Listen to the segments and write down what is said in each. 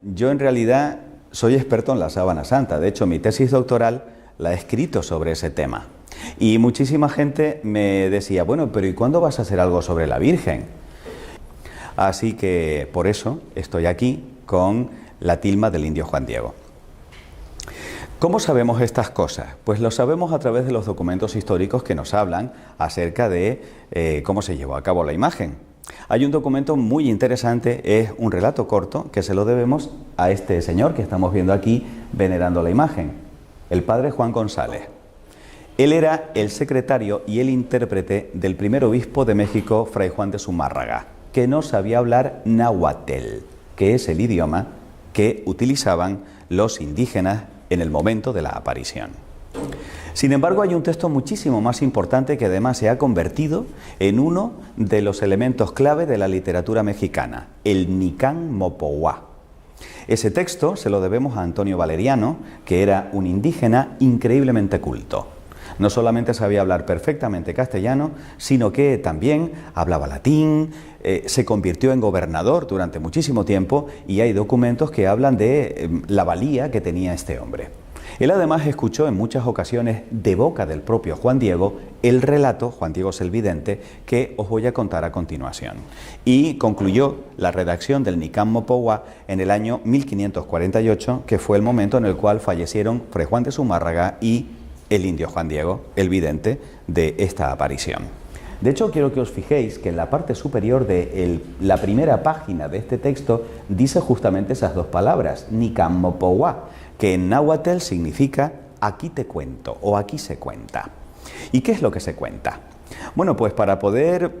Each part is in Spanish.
Yo en realidad soy experto en la sábana santa. De hecho, mi tesis doctoral la he escrito sobre ese tema. Y muchísima gente me decía, bueno, pero ¿y cuándo vas a hacer algo sobre la Virgen? Así que por eso estoy aquí con la tilma del indio Juan Diego. ¿Cómo sabemos estas cosas? Pues lo sabemos a través de los documentos históricos que nos hablan acerca de cómo se llevó a cabo la imagen. Hay un documento muy interesante, es un relato corto que se lo debemos a este señor que estamos viendo aquí venerando la imagen, el padre Juan González. Él era el secretario y el intérprete del primer obispo de México, Fray Juan de Zumárraga, que no sabía hablar náhuatl, que es el idioma que utilizaban los indígenas en el momento de la aparición. Sin embargo, hay un texto muchísimo más importante que además se ha convertido en uno de los elementos clave de la literatura mexicana, el Nicán Mopohuá. Ese texto se lo debemos a Antonio Valeriano, que era un indígena increíblemente culto. No solamente sabía hablar perfectamente castellano, sino que también hablaba latín, se convirtió en gobernador durante muchísimo tiempo y hay documentos que hablan de la valía que tenía este hombre. Él además escuchó en muchas ocasiones de boca del propio Juan Diego el relato, Juan Diego es el vidente, que os voy a contar a continuación. Y concluyó la redacción del Nicán Mopohuá en el año 1548, que fue el momento en el cual fallecieron Fray Juan de Zumárraga y el indio Juan Diego, el vidente de esta aparición. De hecho, quiero que os fijéis que en la parte superior de la primera página de este texto dice justamente esas dos palabras, Nicán Mopohuá, que en náhuatl significa aquí te cuento o aquí se cuenta. ¿Y qué es lo que se cuenta? Bueno, pues para poder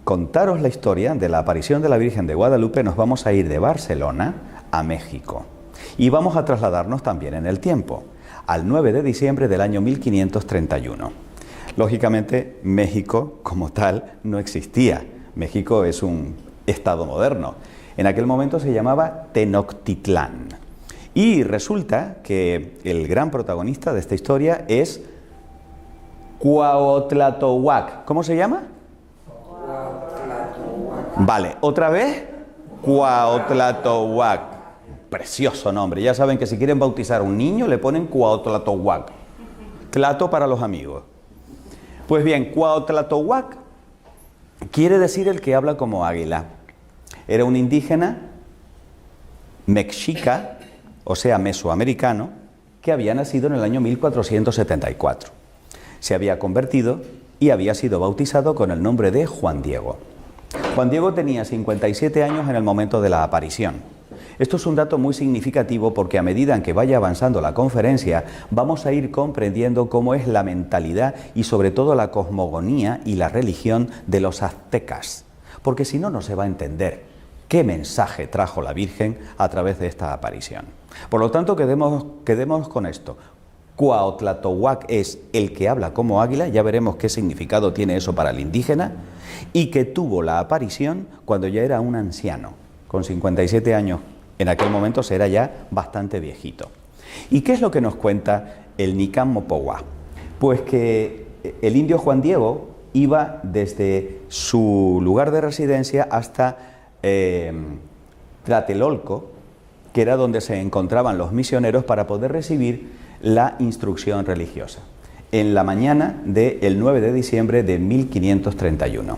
contaros la historia de la aparición de la Virgen de Guadalupe nos vamos a ir de Barcelona a México y vamos a trasladarnos también en el tiempo, al 9 de diciembre del año 1531. Lógicamente, México como tal no existía. México es un estado moderno. En aquel momento se llamaba Tenochtitlán. Y resulta que el gran protagonista de esta historia es Cuauhtlatohuac. ¿Cómo se llama? Vale, otra vez, Cuauhtlatohuac. Precioso nombre. Ya saben que si quieren bautizar a un niño le ponen Cuauhtlatohuac. Tlato para los amigos. Pues bien, Cuauhtlatohuac quiere decir el que habla como águila. Era un indígena mexica, o sea, mesoamericano, que había nacido en el año 1474. Se había convertido y había sido bautizado con el nombre de Juan Diego. Juan Diego tenía 57 años en el momento de la aparición. Esto es un dato muy significativo porque a medida en que vaya avanzando la conferencia vamos a ir comprendiendo cómo es la mentalidad y sobre todo la cosmogonía y la religión de los aztecas, porque si no, no se va a entender qué mensaje trajo la Virgen a través de esta aparición. Por lo tanto, quedémonos con esto. Cuauhtlatohuac es el que habla como águila, ya veremos qué significado tiene eso para el indígena, y que tuvo la aparición cuando ya era un anciano, con 57 años. En aquel momento era ya bastante viejito. ¿Y qué es lo que nos cuenta el Nicán Mopohuá? Pues que el indio Juan Diego iba desde su lugar de residencia hasta Tlatelolco, que era donde se encontraban los misioneros para poder recibir la instrucción religiosa, en la mañana del 9 de diciembre de 1531.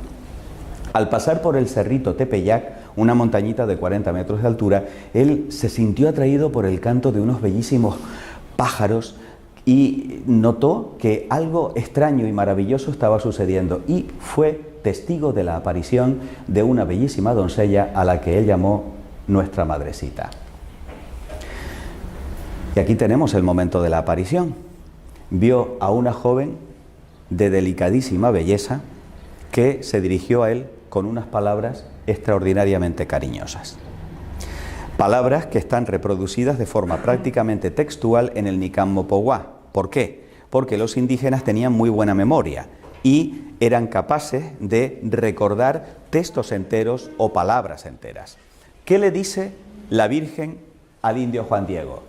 Al pasar por el cerrito Tepeyac, una montañita de 40 metros de altura, él se sintió atraído por el canto de unos bellísimos pájaros y notó que algo extraño y maravilloso estaba sucediendo y fue testigo de la aparición de una bellísima doncella a la que él llamó Nuestra Madrecita. Y aquí tenemos el momento de la aparición. Vio a una joven de delicadísima belleza que se dirigió a él con unas palabras extraordinariamente cariñosas. Palabras que están reproducidas de forma prácticamente textual en el Nicán Mopohuá. ¿Por qué? Porque los indígenas tenían muy buena memoria y eran capaces de recordar textos enteros o palabras enteras. ¿Qué le dice la Virgen al indio Juan Diego?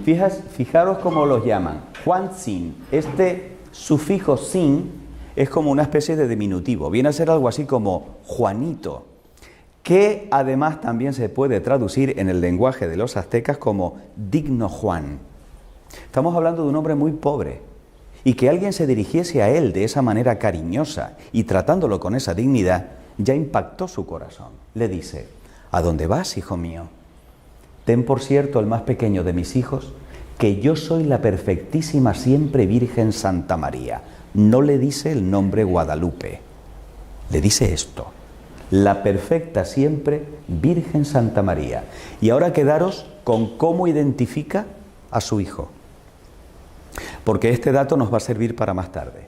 Fijaros cómo los llaman. Juan Sin. Este sufijo sin es como una especie de diminutivo. Viene a ser algo así como Juanito. que además también se puede traducir en el lenguaje de los aztecas como digno Juan. Estamos hablando de un hombre muy pobre, y que alguien se dirigiese a él de esa manera cariñosa y tratándolo con esa dignidad, ya impactó su corazón. Le dice: ¿a dónde vas, hijo mío? Ten por cierto, el más pequeño de mis hijos, que yo soy la perfectísima siempre Virgen Santa María. No le dice el nombre Guadalupe, le dice esto: la perfecta siempre Virgen Santa María. Y ahora quedaros con cómo identifica a su hijo, porque este dato nos va a servir para más tarde.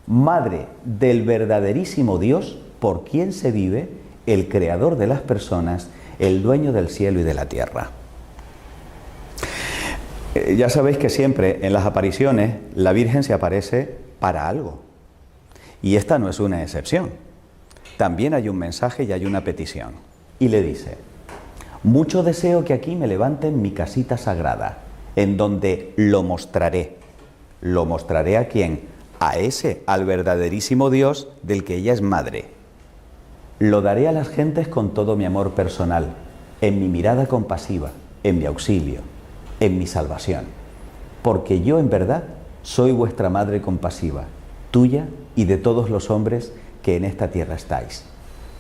Madre del verdaderísimo Dios, por quien se vive, el creador de las personas, el dueño del cielo y de la tierra. Ya sabéis que siempre en las apariciones la Virgen se aparece para algo, y esta no es una excepción. También hay un mensaje y hay una petición, y le dice: mucho deseo que aquí me levanten mi casita sagrada, en donde lo mostraré. ¿Lo mostraré a quién? A ese, al verdaderísimo Dios del que ella es madre. Lo daré a las gentes con todo mi amor personal, en mi mirada compasiva, en mi auxilio, en mi salvación. Porque yo en verdad soy vuestra madre compasiva, tuya y de todos los hombres que en esta tierra estáis.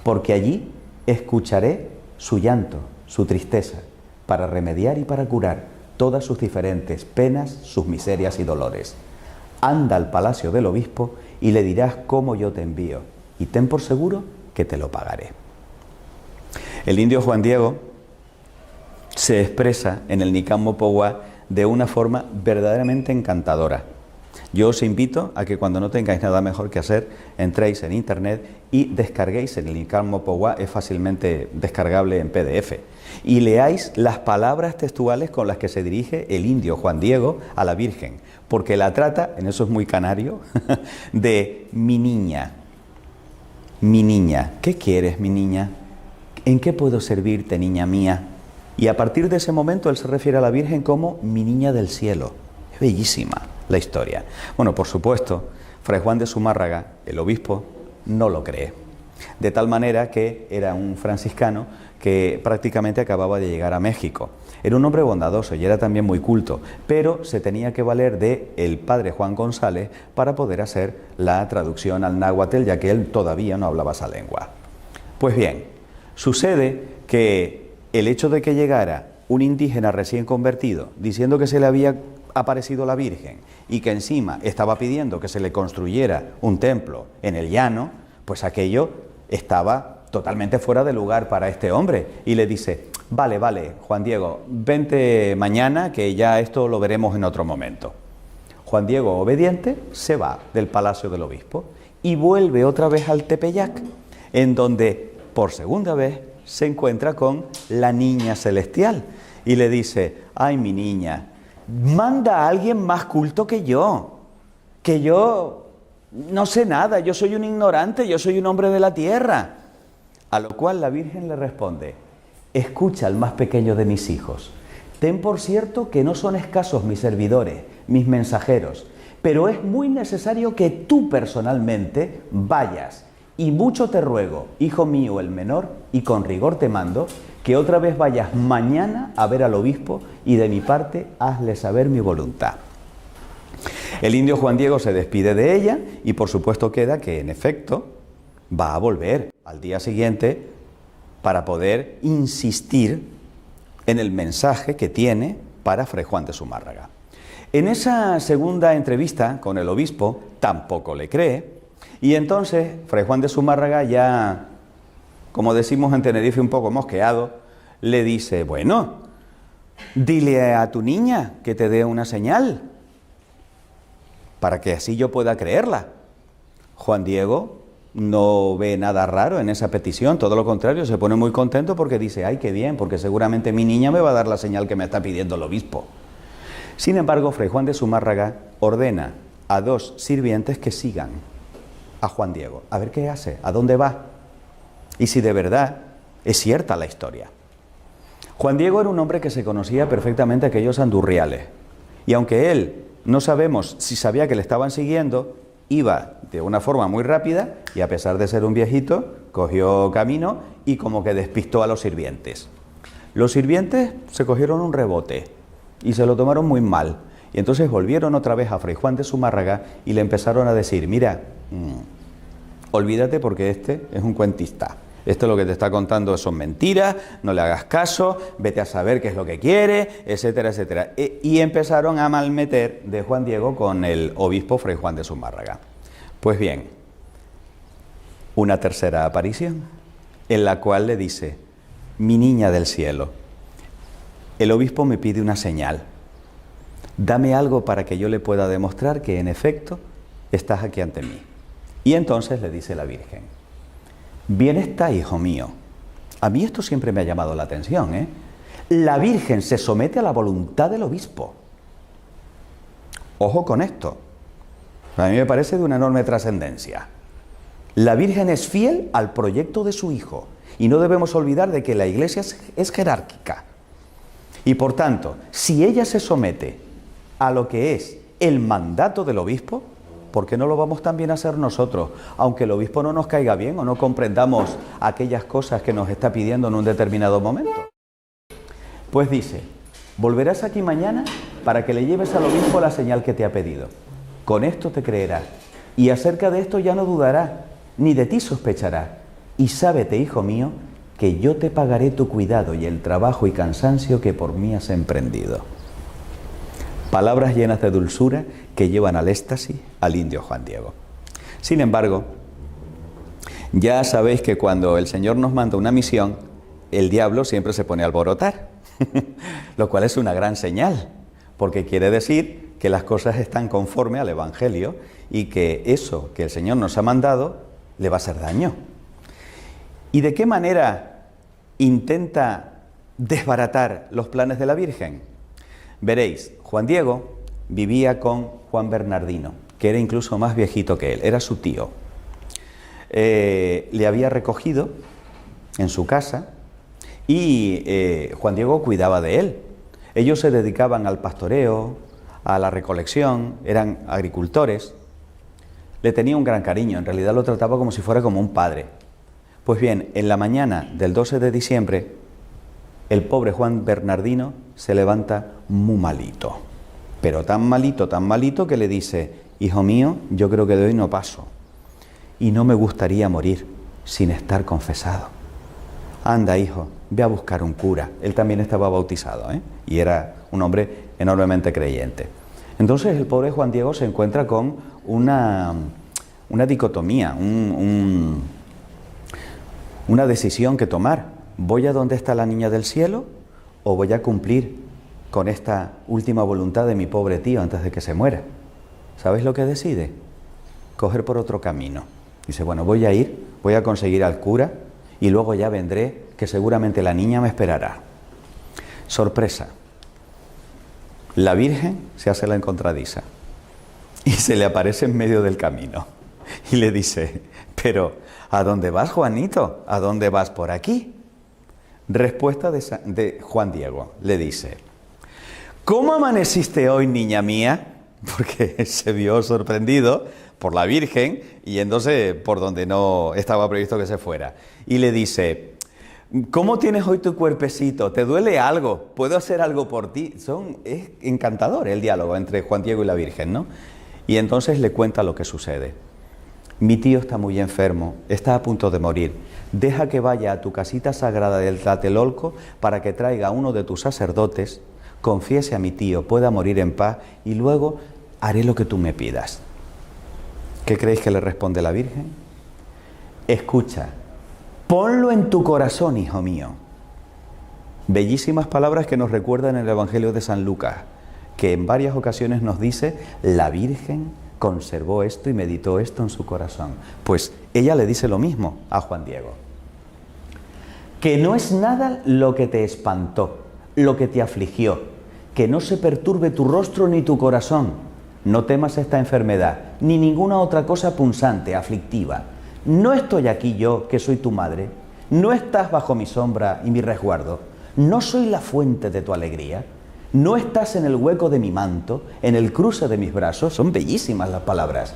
Porque allí escucharé su llanto, su tristeza, para remediar y para curar todas sus diferentes penas, sus miserias y dolores. Anda al palacio del obispo y le dirás cómo yo te envío, y ten por seguro que te lo pagaré. El indio Juan Diego se expresa en el Nican Mopogua de una forma verdaderamente encantadora. Yo os invito a que cuando no tengáis nada mejor que hacer, entréis en internet y descarguéis el Nican Mopogua, es fácilmente descargable en PDF, y leáis las palabras textuales con las que se dirige el indio Juan Diego a la Virgen, porque la trata, en eso es muy canario, de mi niña. Mi niña, ¿qué quieres, mi niña? ¿En qué puedo servirte, niña mía? Y a partir de ese momento él se refiere a la Virgen como mi niña del cielo. Es bellísima la historia. Bueno, por supuesto, Fray Juan de Zumárraga, el obispo, no lo cree. De tal manera que era un franciscano que prácticamente acababa de llegar a México. Era un hombre bondadoso y era también muy culto, pero se tenía que valer de el padre Juan González para poder hacer la traducción al náhuatl, ya que él todavía no hablaba esa lengua. Pues bien, sucede que el hecho de que llegara un indígena recién convertido diciendo que se le había aparecido la Virgen y que encima estaba pidiendo que se le construyera un templo en el llano, pues aquello estaba totalmente fuera de lugar para este hombre, y le dice: vale, Juan Diego, vente mañana que ya esto lo veremos en otro momento. Juan Diego, obediente, se va del palacio del obispo y vuelve otra vez al Tepeyac, en donde por segunda vez se encuentra con la niña celestial y le dice: ay, mi niña, manda a alguien más culto que yo no sé nada, yo soy un ignorante, yo soy un hombre de la tierra. A lo cual la Virgen le responde: escucha al más pequeño de mis hijos, ten por cierto que no son escasos mis servidores, mis mensajeros, pero es muy necesario que tú personalmente vayas, y mucho te ruego, hijo mío el menor, y con rigor te mando, que otra vez vayas mañana a ver al obispo, y de mi parte hazle saber mi voluntad. El indio Juan Diego se despide de ella y por supuesto queda que en efecto va a volver al día siguiente para poder insistir en el mensaje que tiene para Fray Juan de Zumárraga. En esa segunda entrevista con el obispo tampoco le cree, y entonces Fray Juan de Zumárraga, ya, como decimos en Tenerife, un poco mosqueado, le dice: bueno, dile a tu niña que te dé una señal para que así yo pueda creerla. Juan Diego no ve nada raro en esa petición, todo lo contrario, se pone muy contento porque dice: ay, qué bien, porque seguramente mi niña me va a dar la señal que me está pidiendo el obispo. Sin embargo, Fray Juan de Zumárraga ordena a dos sirvientes que sigan a Juan Diego, a ver qué hace, a dónde va, y si de verdad es cierta la historia. Juan Diego era un hombre que se conocía perfectamente a aquellos andurriales, y aunque él no sabemos si sabía que le estaban siguiendo, iba de una forma muy rápida y a pesar de ser un viejito, cogió camino y como que despistó a los sirvientes. Los sirvientes se cogieron un rebote y se lo tomaron muy mal. Y entonces volvieron otra vez a Fray Juan de Zumárraga y le empezaron a decir, mira, olvídate porque este es un cuentista. Esto lo que te está contando son mentiras, no le hagas caso, vete a saber qué es lo que quiere, etcétera, etcétera. Y empezaron a malmeter de Juan Diego con el obispo Fray Juan de Zumárraga. Pues bien, una tercera aparición en la cual le dice, mi niña del cielo, el obispo me pide una señal. Dame algo para que yo le pueda demostrar que en efecto estás aquí ante mí. Y entonces le dice la Virgen, bien está, hijo mío. A mí esto siempre me ha llamado la atención, ¿eh? La Virgen se somete a la voluntad del obispo. Ojo con esto. A mí me parece de una enorme trascendencia. La Virgen es fiel al proyecto de su hijo y no debemos olvidar de que la Iglesia es jerárquica. Y por tanto, si ella se somete a lo que es el mandato del obispo, ¿por qué no lo vamos también a hacer nosotros? Aunque el obispo no nos caiga bien o no comprendamos aquellas cosas que nos está pidiendo en un determinado momento. Pues dice, volverás aquí mañana para que le lleves al obispo la señal que te ha pedido. Con esto te creerá, y acerca de esto ya no dudará, ni de ti sospechará. Y sábete, hijo mío, que yo te pagaré tu cuidado y el trabajo y cansancio que por mí has emprendido. Palabras llenas de dulzura que llevan al éxtasis al indio Juan Diego. Sin embargo, ya sabéis que cuando el Señor nos manda una misión, el diablo siempre se pone a alborotar, lo cual es una gran señal, porque quiere decir que las cosas están conforme al Evangelio y que eso que el Señor nos ha mandado le va a hacer daño. ¿Y de qué manera intenta desbaratar los planes de la Virgen? Veréis, Juan Diego vivía con Juan Bernardino, que era incluso más viejito que él, era su tío. Le había recogido en su casa y Juan Diego cuidaba de él. Ellos se dedicaban al pastoreo, a la recolección, eran agricultores. Le tenía un gran cariño, en realidad lo trataba como si fuera como un padre. Pues bien, en la mañana del 12 de diciembre, el pobre Juan Bernardino se levanta muy malito, pero tan malito que le dice, hijo mío, yo creo que de hoy no paso y no me gustaría morir sin estar confesado. Anda, hijo, ve a buscar un cura. Él también estaba bautizado, ¿eh? Y era un hombre enormemente creyente. Entonces el pobre Juan Diego se encuentra con una dicotomía, una decisión que tomar. ¿Voy a donde está la niña del cielo o voy a cumplir con esta última voluntad de mi pobre tío antes de que se muera? ¿Sabéis lo que decide? Coger por otro camino. Dice, bueno, voy a conseguir al cura y luego ya vendré, que seguramente la niña me esperará. Sorpresa. La Virgen se hace la encontradiza y se le aparece en medio del camino y le dice, pero ¿a dónde vas, Juanito? ¿A dónde vas por aquí? Respuesta de Juan Diego, le dice, ¿cómo amaneciste hoy, niña mía? Porque se vio sorprendido por la Virgen y entonces por donde no estaba previsto que se fuera. Y le dice, ¿cómo tienes hoy tu cuerpecito? ¿Te duele algo? ¿Puedo hacer algo por ti? Es encantador el diálogo entre Juan Diego y la Virgen, ¿no? Y entonces le cuenta lo que sucede. Mi tío está muy enfermo, está a punto de morir. Deja que vaya a tu casita sagrada del Tlatelolco para que traiga a uno de tus sacerdotes, confiese a mi tío, pueda morir en paz y luego haré lo que tú me pidas. ¿Qué creéis que le responde la Virgen? Escucha, ponlo en tu corazón, hijo mío. Bellísimas palabras que nos recuerdan el Evangelio de San Lucas, que en varias ocasiones nos dice, la Virgen conservó esto y meditó esto en su corazón. Pues ella le dice lo mismo a Juan Diego. Que no es nada lo que te espantó, lo que te afligió, que no se perturbe tu rostro ni tu corazón. No temas esta enfermedad, ni ninguna otra cosa punzante, aflictiva. ¿No estoy aquí yo, que soy tu madre? ¿No estás bajo mi sombra y mi resguardo? ¿No soy la fuente de tu alegría? No estás en el hueco de mi manto, en el cruce de mis brazos. Son bellísimas las palabras.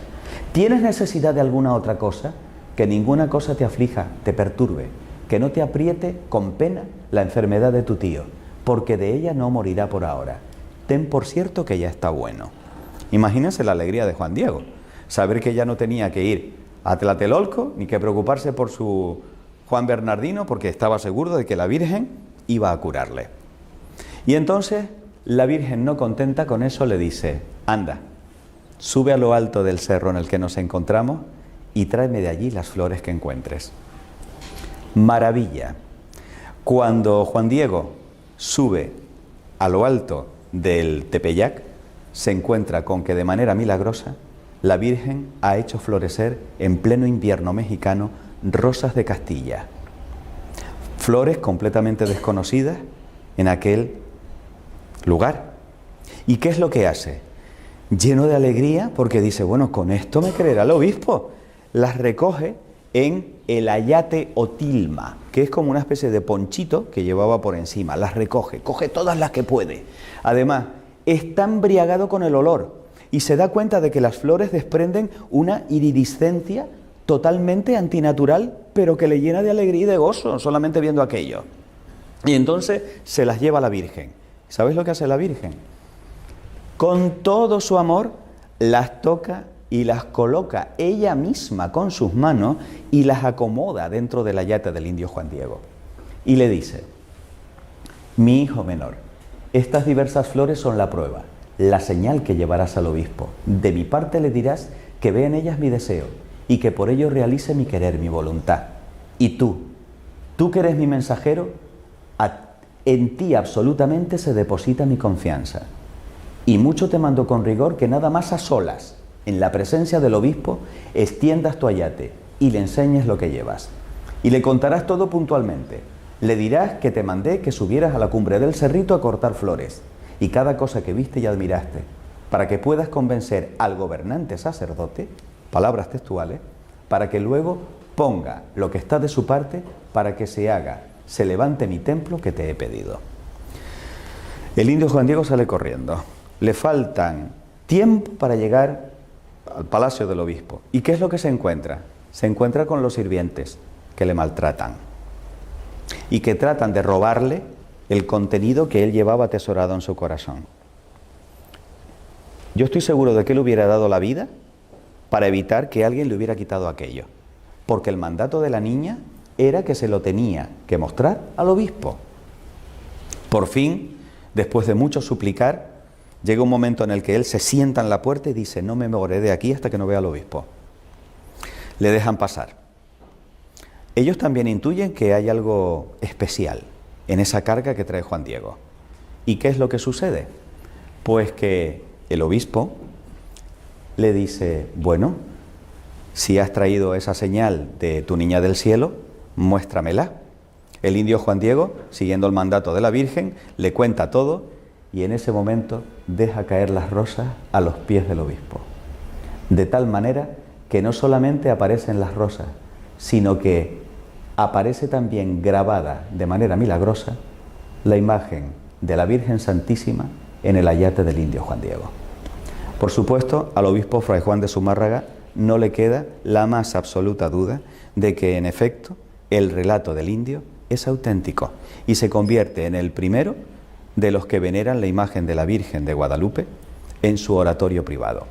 ¿Tienes necesidad de alguna otra cosa? Que ninguna cosa te aflija, te perturbe, que no te apriete con pena la enfermedad de tu tío, porque de ella no morirá por ahora. Ten por cierto que ya está bueno. Imagínense la alegría de Juan Diego, saber que ya no tenía que ir a Tlatelolco ni que preocuparse por su Juan Bernardino, porque estaba seguro de que la Virgen iba a curarle. Y entonces la Virgen, no contenta con eso, le dice: anda, sube a lo alto del cerro en el que nos encontramos y tráeme de allí las flores que encuentres. Maravilla. Cuando Juan Diego sube a lo alto del Tepeyac, se encuentra con que de manera milagrosa la Virgen ha hecho florecer en pleno invierno mexicano rosas de Castilla. Flores completamente desconocidas en aquel lugar. ¿Y qué es lo que hace? Lleno de alegría, porque dice: bueno, con esto me creerá el obispo. Las recoge en el ayate o tilma, que es como una especie de ponchito que llevaba por encima. Las recoge, coge todas las que puede. Además, está embriagado con el olor y se da cuenta de que las flores desprenden una iridiscencia totalmente antinatural, pero que le llena de alegría y de gozo solamente viendo aquello. Y entonces se las lleva a la Virgen. ¿Sabes lo que hace la Virgen? Con todo su amor las toca y las coloca ella misma con sus manos y las acomoda dentro del ayate del indio Juan Diego. Y le dice: mi hijo menor, estas diversas flores son la prueba, la señal que llevarás al obispo. De mi parte le dirás que ve en ellas mi deseo y que por ello realice mi querer, mi voluntad. Y tú que eres mi mensajero, en ti absolutamente se deposita mi confianza. Y mucho te mando con rigor que nada más a solas, en la presencia del obispo, extiendas tu ayate y le enseñes lo que llevas. Y le contarás todo puntualmente. Le dirás que te mandé que subieras a la cumbre del cerrito a cortar flores, y cada cosa que viste y admiraste, para que puedas convencer al gobernante sacerdote, palabras textuales, para que luego ponga lo que está de su parte para que se levante mi templo que te he pedido. El indio Juan Diego sale corriendo. Le faltan tiempo para llegar al palacio del obispo. ¿Y qué es lo que se encuentra? Se encuentra con los sirvientes que le maltratan y que tratan de robarle el contenido que él llevaba atesorado en su corazón. Yo estoy seguro de que él hubiera dado la vida para evitar que alguien le hubiera quitado aquello, porque el mandato de la niña era que se lo tenía que mostrar al obispo. Por fin, después de mucho suplicar, llega un momento en el que él se sienta en la puerta y dice: no me moveré de aquí hasta que no vea al obispo. Le dejan pasar. Ellos también intuyen que hay algo especial en esa carga que trae Juan Diego. ¿Y qué es lo que sucede? Pues que el obispo le dice: bueno, si has traído esa señal de tu niña del cielo, muéstramela. El indio Juan Diego, siguiendo el mandato de la Virgen, le cuenta todo y en ese momento deja caer las rosas a los pies del obispo. De tal manera que no solamente aparecen las rosas, sino que aparece también grabada de manera milagrosa la imagen de la Virgen Santísima en el ayate del indio Juan Diego. Por supuesto, al obispo Fray Juan de Zumárraga no le queda la más absoluta duda de que, en efecto, el relato del indio es auténtico y se convierte en el primero de los que veneran la imagen de la Virgen de Guadalupe en su oratorio privado.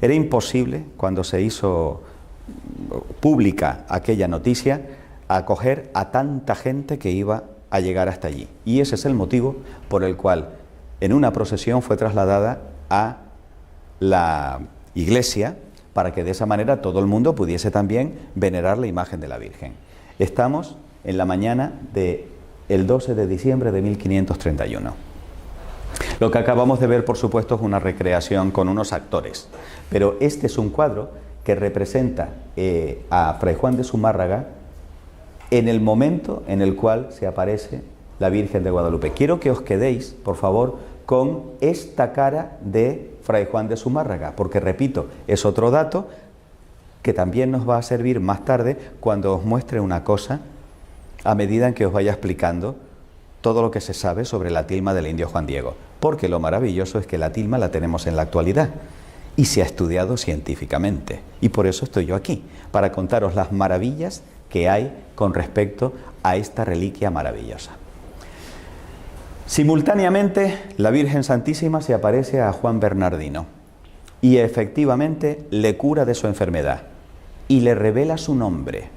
Era imposible, cuando se hizo pública aquella noticia, acoger a tanta gente que iba a llegar hasta allí. Y ese es el motivo por el cual en una procesión fue trasladada a la iglesia, para que de esa manera todo el mundo pudiese también venerar la imagen de la Virgen. Estamos en la mañana del 12 de diciembre de 1531. Lo que acabamos de ver, por supuesto, es una recreación con unos actores, pero este es un cuadro que representa a Fray Juan de Zumárraga en el momento en el cual se aparece la Virgen de Guadalupe. Quiero que os quedéis, por favor, con esta cara de Fray Juan de Zumárraga, porque, repito, es otro dato que también nos va a servir más tarde cuando os muestre una cosa a medida en que os vaya explicando todo lo que se sabe sobre la tilma del indio Juan Diego, porque lo maravilloso es que la tilma la tenemos en la actualidad y se ha estudiado científicamente. Y por eso estoy yo aquí, para contaros las maravillas que hay con respecto a esta reliquia maravillosa. Simultáneamente, la Virgen Santísima se aparece a Juan Bernardino y efectivamente le cura de su enfermedad y le revela su nombre.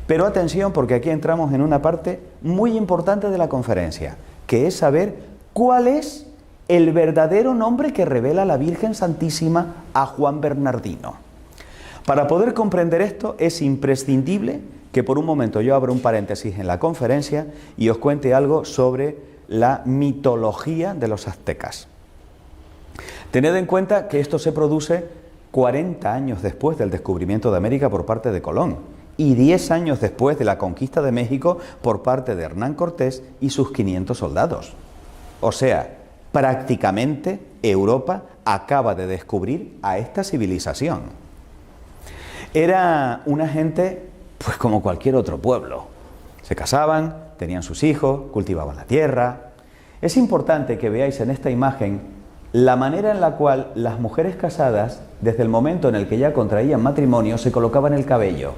Pero atención, porque aquí entramos en una parte muy importante de la conferencia, que es saber cuál es el verdadero nombre que revela la Virgen Santísima a Juan Bernardino. Para poder comprender esto es imprescindible que por un momento yo abra un paréntesis en la conferencia y os cuente algo sobre la mitología de los aztecas. Tened en cuenta que esto se produce 40 años después del descubrimiento de América por parte de Colón y 10 años después de la conquista de México por parte de Hernán Cortés y sus 500 soldados. O sea, prácticamente Europa acaba de descubrir a esta civilización. Era una gente, pues como cualquier otro pueblo. Se casaban, tenían sus hijos, cultivaban la tierra. Es importante que veáis en esta imagen la manera en la cual las mujeres casadas, desde el momento en el que ya contraían matrimonio, se colocaban el cabello.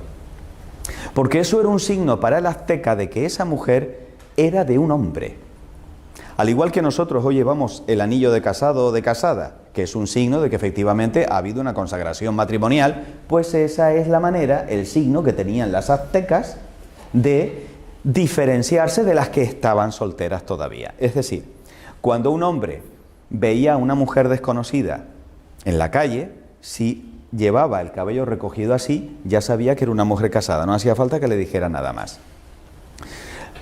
Porque eso era un signo para el azteca de que esa mujer era de un hombre. Al igual que nosotros hoy llevamos el anillo de casado o de casada, que es un signo de que efectivamente ha habido una consagración matrimonial, pues esa es la manera, el signo que tenían las aztecas de diferenciarse de las que estaban solteras todavía. Es decir, cuando un hombre veía a una mujer desconocida en la calle, si llevaba el cabello recogido así, ya sabía que era una mujer casada, no hacía falta que le dijera nada más.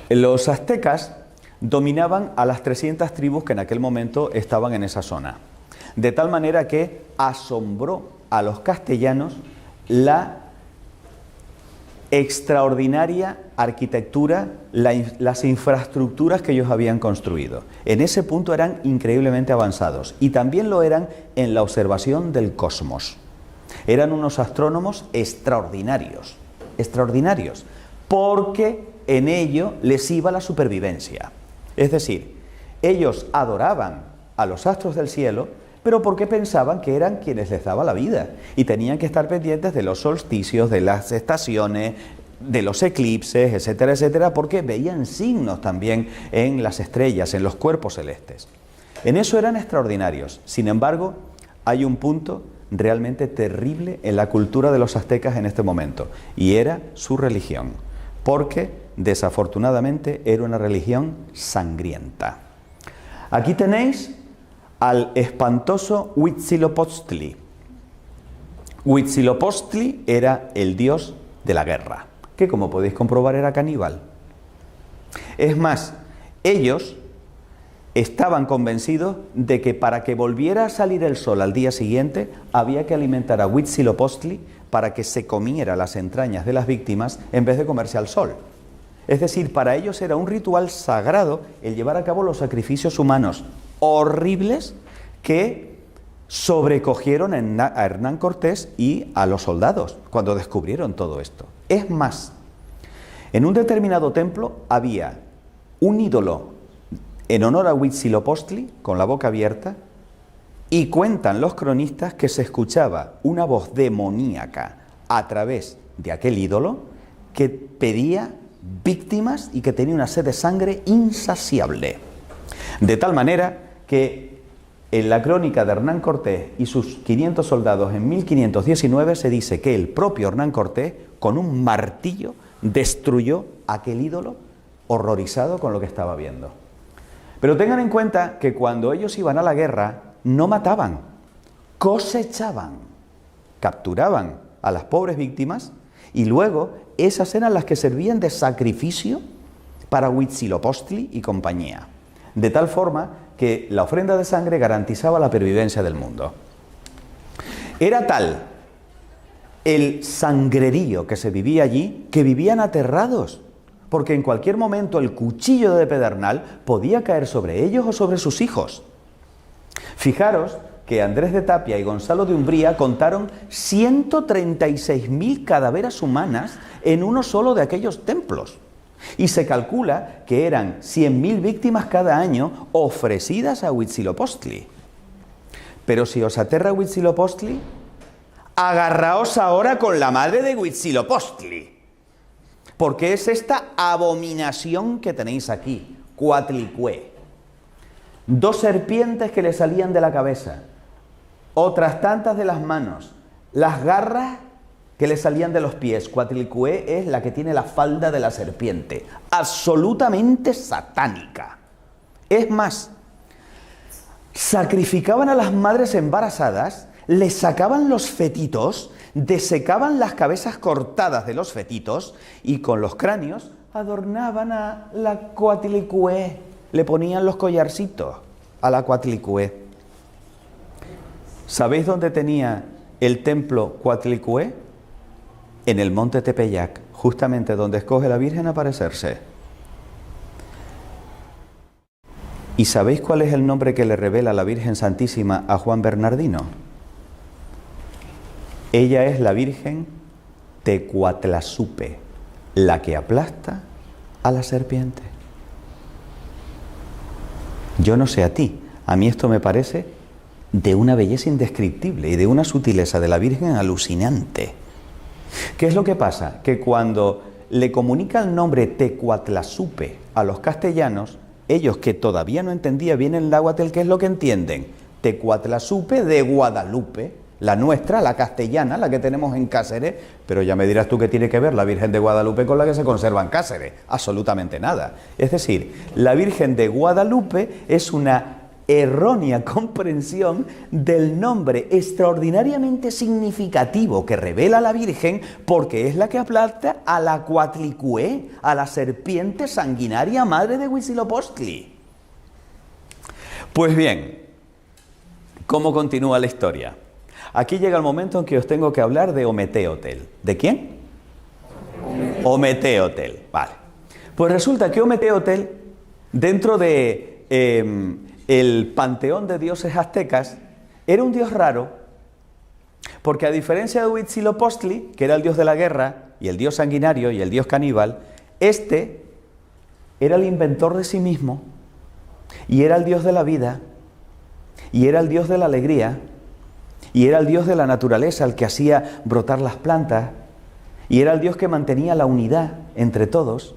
Los aztecas dominaban a las 300 tribus que en aquel momento estaban en esa zona, de tal manera que asombró a los castellanos la extraordinaria arquitectura, las infraestructuras que ellos habían construido. En ese punto eran increíblemente avanzados y también lo eran en la observación del cosmos. Eran unos astrónomos extraordinarios, porque en ello les iba la supervivencia. Es decir, ellos adoraban a los astros del cielo, pero porque pensaban que eran quienes les daban la vida y tenían que estar pendientes de los solsticios, de las estaciones, de los eclipses, etcétera, etcétera, porque veían signos también en las estrellas, en los cuerpos celestes. En eso eran extraordinarios. Sin embargo, hay un punto realmente terrible en la cultura de los aztecas en este momento, y era su religión, porque desafortunadamente era una religión sangrienta. Aquí tenéis al espantoso Huitzilopochtli. Huitzilopochtli era el dios de la guerra, que como podéis comprobar era caníbal. Es más, ellos estaban convencidos de que para que volviera a salir el sol al día siguiente había que alimentar a Huitzilopochtli para que se comiera las entrañas de las víctimas en vez de comerse al sol. Es decir, para ellos era un ritual sagrado el llevar a cabo los sacrificios humanos horribles que sobrecogieron a Hernán Cortés y a los soldados cuando descubrieron todo esto. Es más, en un determinado templo había un ídolo en honor a Huitzilopochtli con la boca abierta y cuentan los cronistas que se escuchaba una voz demoníaca a través de aquel ídolo que pedía víctimas y que tenía una sed de sangre insaciable. De tal manera que en la crónica de Hernán Cortés y sus 500 soldados en 1519 se dice que el propio Hernán Cortés con un martillo destruyó aquel ídolo horrorizado con lo que estaba viendo. Pero tengan en cuenta que cuando ellos iban a la guerra no mataban, cosechaban, capturaban a las pobres víctimas y luego esas eran las que servían de sacrificio para Huitzilopochtli y compañía. De tal forma que la ofrenda de sangre garantizaba la pervivencia del mundo. Era tal el sangrerío que se vivía allí que vivían aterrados, porque en cualquier momento el cuchillo de pedernal podía caer sobre ellos o sobre sus hijos. Fijaros que Andrés de Tapia y Gonzalo de Umbría contaron 136.000 cadaveras humanas en uno solo de aquellos templos. Y se calcula que eran 100.000 víctimas cada año ofrecidas a Huitzilopochtli. Pero si os aterra Huitzilopochtli, agarraos ahora con la madre de Huitzilopochtli. Porque es esta abominación que tenéis aquí, Coatlicue. 2 serpientes que le salían de la cabeza, otras tantas de las manos, las garras que le salían de los pies. Coatlicue es la que tiene la falda de la serpiente, absolutamente satánica. Es más, sacrificaban a las madres embarazadas, les sacaban los fetitos, desecaban las cabezas cortadas de los fetitos y con los cráneos adornaban a la Coatlicue, le ponían los collarcitos a la Coatlicue. ¿Sabéis dónde tenía el templo Coatlicue? En el monte Tepeyac, justamente donde escoge la Virgen aparecerse. ¿Y sabéis cuál es el nombre que le revela la Virgen Santísima a Juan Bernardino? Ella es la Virgen Tecuatlazupe, la que aplasta a la serpiente. Yo no sé a ti, a mí esto me parece de una belleza indescriptible y de una sutileza de la Virgen alucinante. ¿Qué es lo que pasa? Que cuando le comunica el nombre Tecuatlazupe a los castellanos, ellos que todavía no entendían bien el náhuatl, ¿qué es lo que entienden? Tecuatlazupe de Guadalupe, la nuestra, la castellana, la que tenemos en Cáceres, pero ya me dirás tú qué tiene que ver la Virgen de Guadalupe con la que se conserva en Cáceres. Absolutamente nada. Es decir, la Virgen de Guadalupe es una errónea comprensión del nombre extraordinariamente significativo que revela la Virgen, porque es la que aplasta a la Coatlicue, a la serpiente sanguinaria madre de Huitzilopochtli. Pues bien, ¿cómo continúa la historia? Aquí llega el momento en que os tengo que hablar de Ometeotl. ¿De quién? Ometeotl, vale. Pues resulta que Ometeotl, dentro de el panteón de dioses aztecas, era un dios raro, porque a diferencia de Huitzilopochtli, que era el dios de la guerra, y el dios sanguinario, y el dios caníbal, este era el inventor de sí mismo, y era el dios de la vida, y era el dios de la alegría, y era el dios de la naturaleza, el que hacía brotar las plantas, y era el dios que mantenía la unidad entre todos.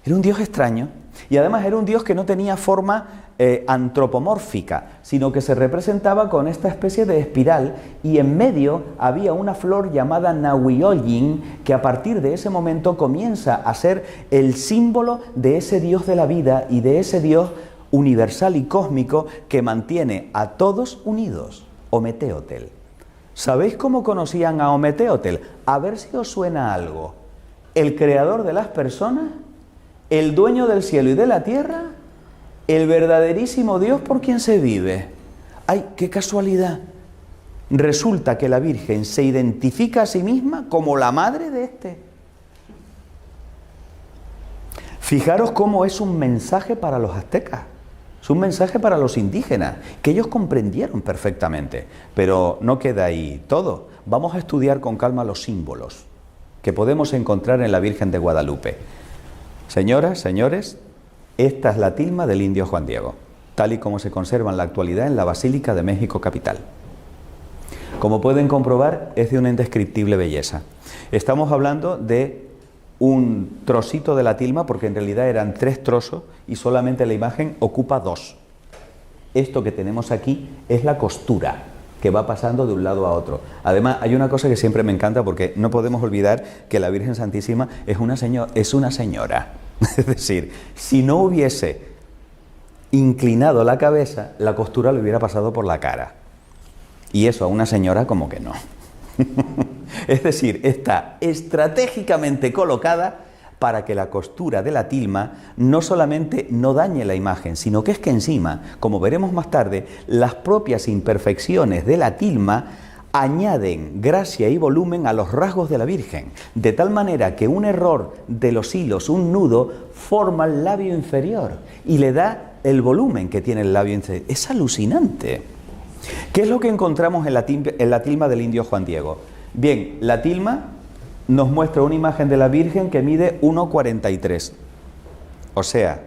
Era un dios extraño, y además era un dios que no tenía forma antropomórfica, sino que se representaba con esta especie de espiral, y en medio había una flor llamada Nahuioyin, que a partir de ese momento comienza a ser el símbolo de ese dios de la vida y de ese dios universal y cósmico que mantiene a todos unidos. Ometeotl. ¿Sabéis cómo conocían a Ometeotl? A ver si os suena algo. El creador de las personas, el dueño del cielo y de la tierra, el verdaderísimo Dios por quien se vive. ¡Ay, qué casualidad! Resulta que la Virgen se identifica a sí misma como la madre de este. Fijaros cómo es un mensaje para los aztecas. Es un mensaje para los indígenas, que ellos comprendieron perfectamente. Pero no queda ahí todo. Vamos a estudiar con calma los símbolos que podemos encontrar en la Virgen de Guadalupe. Señoras, señores, esta es la tilma del indio Juan Diego, tal y como se conserva en la actualidad en la Basílica de México Capital. Como pueden comprobar, es de una indescriptible belleza. Estamos hablando de un trocito de la tilma, porque en realidad eran 3 trozos y solamente la imagen ocupa 2. Esto que tenemos aquí es la costura que va pasando de un lado a otro. Además, hay una cosa que siempre me encanta, porque no podemos olvidar que la Virgen Santísima es una señora. Es decir, si no hubiese inclinado la cabeza, la costura le hubiera pasado por la cara. Y eso a una señora como que no. Es decir, está estratégicamente colocada para que la costura de la tilma no solamente no dañe la imagen, sino que es que encima, como veremos más tarde, las propias imperfecciones de la tilma añaden gracia y volumen a los rasgos de la Virgen, de tal manera que un error de los hilos, un nudo, forma el labio inferior y le da el volumen que tiene el labio inferior. Es alucinante. ¿Qué es lo que encontramos en la tilma del indio Juan Diego? Bien, la tilma nos muestra una imagen de la Virgen que mide 1,43. O sea,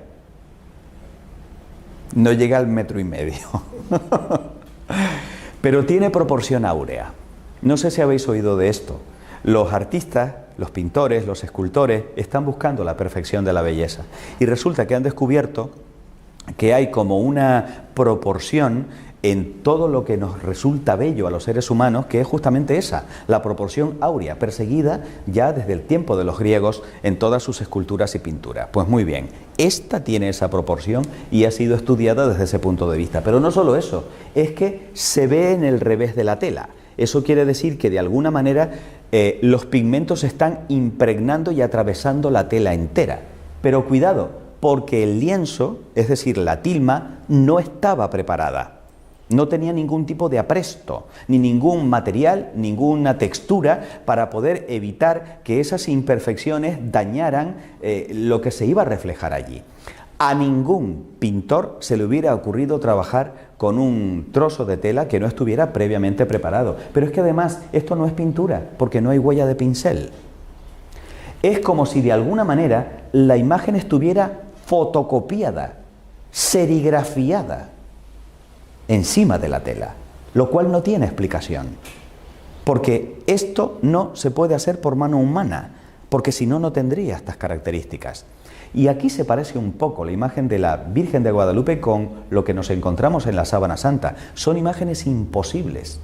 no llega al 1,5 metros. Pero tiene proporción áurea. No sé si habéis oído de esto. Los artistas, los pintores, los escultores están buscando la perfección de la belleza. Y resulta que han descubierto que hay como una proporción en todo lo que nos resulta bello a los seres humanos, que es justamente esa, la proporción áurea, perseguida ya desde el tiempo de los griegos en todas sus esculturas y pinturas. Pues muy bien, esta tiene esa proporción y ha sido estudiada desde ese punto de vista. Pero no solo eso, es que se ve en el revés de la tela. Eso quiere decir que de alguna manera los pigmentos están impregnando y atravesando la tela entera. Pero cuidado, porque el lienzo, es decir, la tilma, no estaba preparada. No tenía ningún tipo de apresto, ni ningún material, ninguna textura para poder evitar que esas imperfecciones dañaran lo que se iba a reflejar allí. A ningún pintor se le hubiera ocurrido trabajar con un trozo de tela que no estuviera previamente preparado. Pero es que además esto no es pintura, porque no hay huella de pincel. Es como si de alguna manera la imagen estuviera fotocopiada, serigrafiada encima de la tela, lo cual no tiene explicación, porque esto no se puede hacer por mano humana, porque si no, no tendría estas características. Y aquí se parece un poco la imagen de la Virgen de Guadalupe con lo que nos encontramos en la Sábana Santa. Son imágenes imposibles,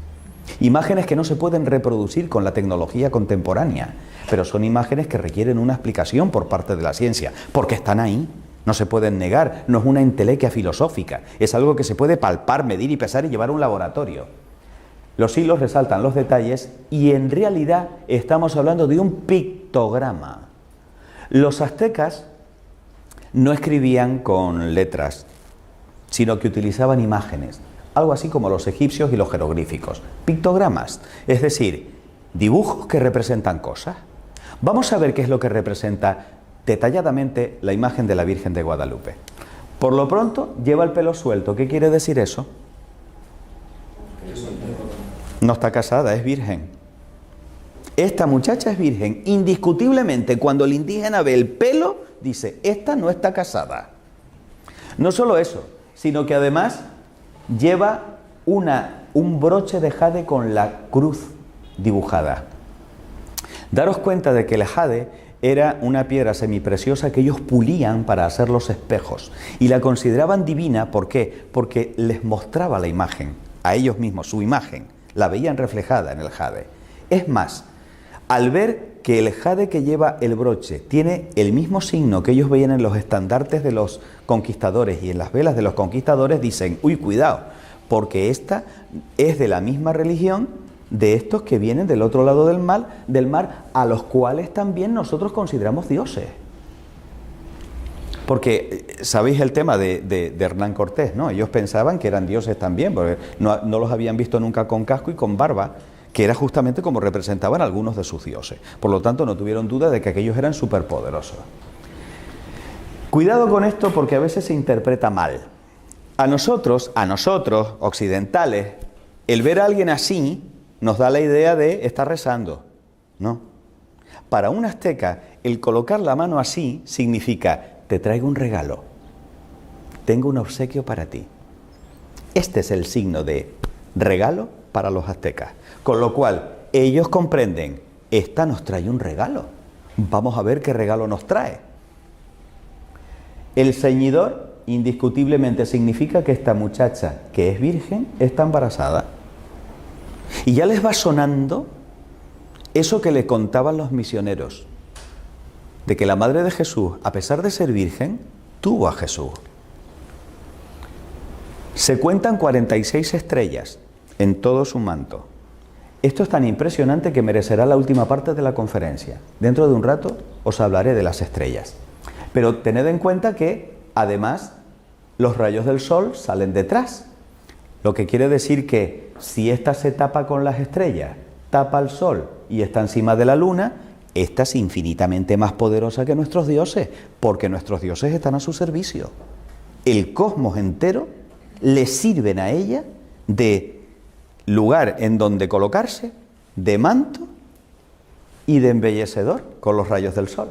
imágenes que no se pueden reproducir con la tecnología contemporánea, pero son imágenes que requieren una explicación por parte de la ciencia, porque están ahí. No se pueden negar, no es una entelequia filosófica, es algo que se puede palpar, medir y pesar y llevar a un laboratorio. Los hilos resaltan los detalles y en realidad estamos hablando de un pictograma. Los aztecas no escribían con letras, sino que utilizaban imágenes, algo así como los egipcios y los jeroglíficos, pictogramas, es decir, dibujos que representan cosas. Vamos a ver qué es lo que representa detalladamente la imagen de la Virgen de Guadalupe. Por lo pronto, lleva el pelo suelto. ¿Qué quiere decir eso? No está casada, es virgen. Esta muchacha es virgen. Indiscutiblemente, cuando el indígena ve el pelo, dice, esta no está casada. No solo eso, sino que además lleva un broche de jade con la cruz dibujada. Daros cuenta de que el jade era una piedra semipreciosa que ellos pulían para hacer los espejos y la consideraban divina. ¿Por qué? Porque les mostraba la imagen, a ellos mismos, su imagen, la veían reflejada en el jade. Es más, al ver que el jade que lleva el broche tiene el mismo signo que ellos veían en los estandartes de los conquistadores y en las velas de los conquistadores, dicen, uy, cuidado, porque esta es de la misma religión de estos que vienen del otro lado del mar, a los cuales también nosotros consideramos dioses. Porque sabéis el tema de Hernán Cortés, ¿no? Ellos pensaban que eran dioses también, porque no los habían visto nunca con casco y con barba, que era justamente como representaban algunos de sus dioses. Por lo tanto, no tuvieron duda de que aquellos eran superpoderosos. Cuidado con esto, porque a veces se interpreta mal. A nosotros, occidentales, el ver a alguien así nos da la idea de estar rezando. No. Para un azteca, el colocar la mano así significa, te traigo un regalo, tengo un obsequio para ti. Este es el signo de regalo para los aztecas. Con lo cual, ellos comprenden, esta nos trae un regalo. Vamos a ver qué regalo nos trae. El ceñidor, indiscutiblemente, significa que esta muchacha, que es virgen, está embarazada. Y ya les va sonando eso que le contaban los misioneros, de que la madre de Jesús, a pesar de ser virgen, tuvo a Jesús. Se cuentan 46 estrellas en todo su manto. Esto es tan impresionante que merecerá la última parte de la conferencia. Dentro de un rato os hablaré de las estrellas. Pero tened en cuenta que, además, los rayos del sol salen detrás. Lo que quiere decir que si esta se tapa con las estrellas, tapa el sol y está encima de la luna, esta es infinitamente más poderosa que nuestros dioses, porque nuestros dioses están a su servicio. El cosmos entero le sirven a ella de lugar en donde colocarse, de manto y de embellecedor con los rayos del sol.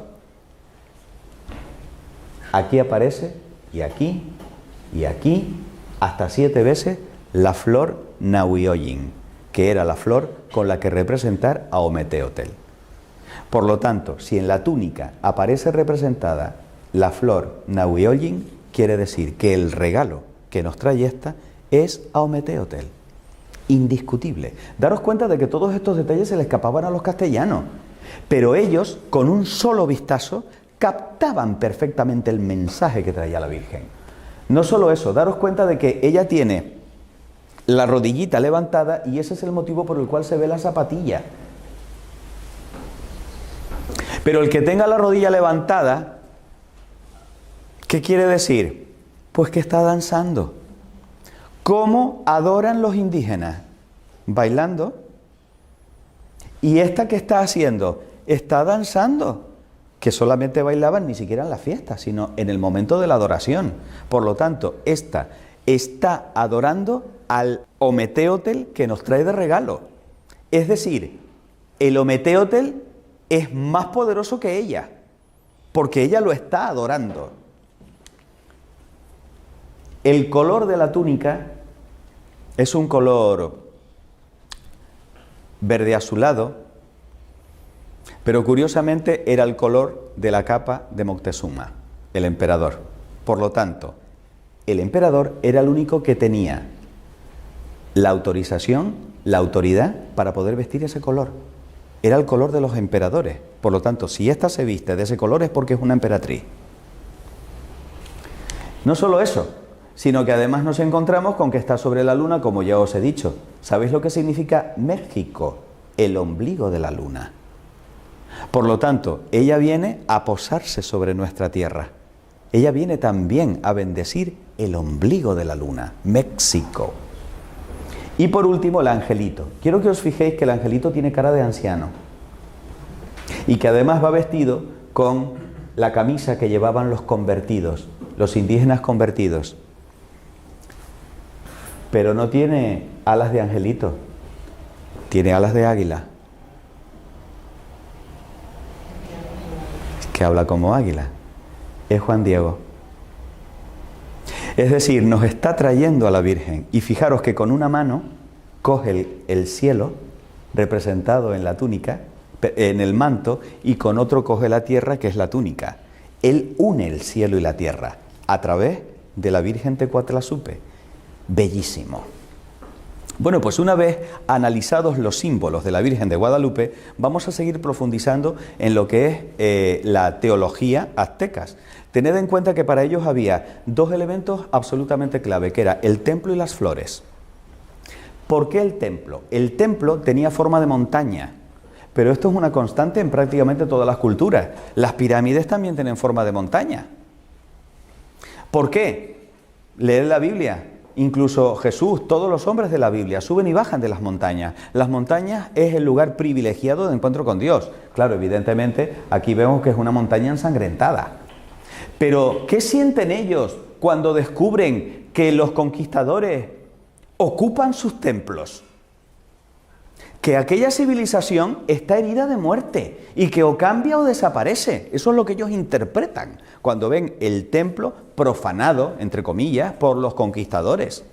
aquí aparece, y aquí, hasta 7 veces, la flor Nahuioyin, que era la flor con la que representar a Ometeotl. Por lo tanto, si en la túnica aparece representada la flor Nahuioyin, quiere decir que el regalo que nos trae esta es a Ometeotl. Indiscutible. Daros cuenta de que todos estos detalles se le escapaban a los castellanos, pero ellos, con un solo vistazo, captaban perfectamente el mensaje que traía la Virgen. No solo eso, daros cuenta de que ella tiene la rodillita levantada y ese es el motivo por el cual se ve la zapatilla. Pero el que tenga la rodilla levantada, ¿qué quiere decir? Pues que está danzando. ¿Cómo adoran los indígenas? Bailando. ¿Y esta qué está haciendo? Está danzando. Que solamente bailaban ni siquiera en la fiesta, sino en el momento de la adoración. Por lo tanto, esta está adorando al Ometeotl que nos trae de regalo. Es decir, el Ometeotl es más poderoso que ella, porque ella lo está adorando. El color de la túnica es un color verde azulado, pero curiosamente era el color de la capa de Moctezuma, el emperador. Por lo tanto, el emperador era el único que tenía la autorización, la autoridad para poder vestir ese color. Era el color de los emperadores. Por lo tanto, si ésta se viste de ese color es porque es una emperatriz. No solo eso, sino que además nos encontramos con que está sobre la luna, como ya os he dicho. ¿Sabéis lo que significa México? El ombligo de la luna. Por lo tanto, ella viene a posarse sobre nuestra tierra. Ella viene también a bendecir el ombligo de la luna, México. Y por último, el angelito. Quiero que os fijéis que el angelito tiene cara de anciano y que además va vestido con la camisa que llevaban los convertidos, los indígenas convertidos. Pero no tiene alas de angelito, tiene alas de águila. Que habla como águila. Es Juan Diego. Es decir, nos está trayendo a la Virgen. Y fijaros que con una mano coge el cielo, representado en la túnica, en el manto, y con otro coge la tierra, que es la túnica. Él une el cielo y la tierra a través de la Virgen Tecuatlazupe. Bellísimo. Bueno, pues una vez analizados los símbolos de la Virgen de Guadalupe, vamos a seguir profundizando en lo que es la teología aztecas. Tened en cuenta que para ellos había dos elementos absolutamente clave, que era el templo y las flores. ¿Por qué el templo? El templo tenía forma de montaña, pero esto es una constante en prácticamente todas las culturas. Las pirámides también tienen forma de montaña. ¿Por qué? Leed la Biblia. Incluso Jesús, todos los hombres de la Biblia suben y bajan de las montañas. Las montañas es el lugar privilegiado de encuentro con Dios. Claro, evidentemente, aquí vemos que es una montaña ensangrentada. Pero, ¿qué sienten ellos cuando descubren que los conquistadores ocupan sus templos? Que aquella civilización está herida de muerte y que o cambia o desaparece. Eso es lo que ellos interpretan cuando ven el templo profanado, entre comillas, por los conquistadores.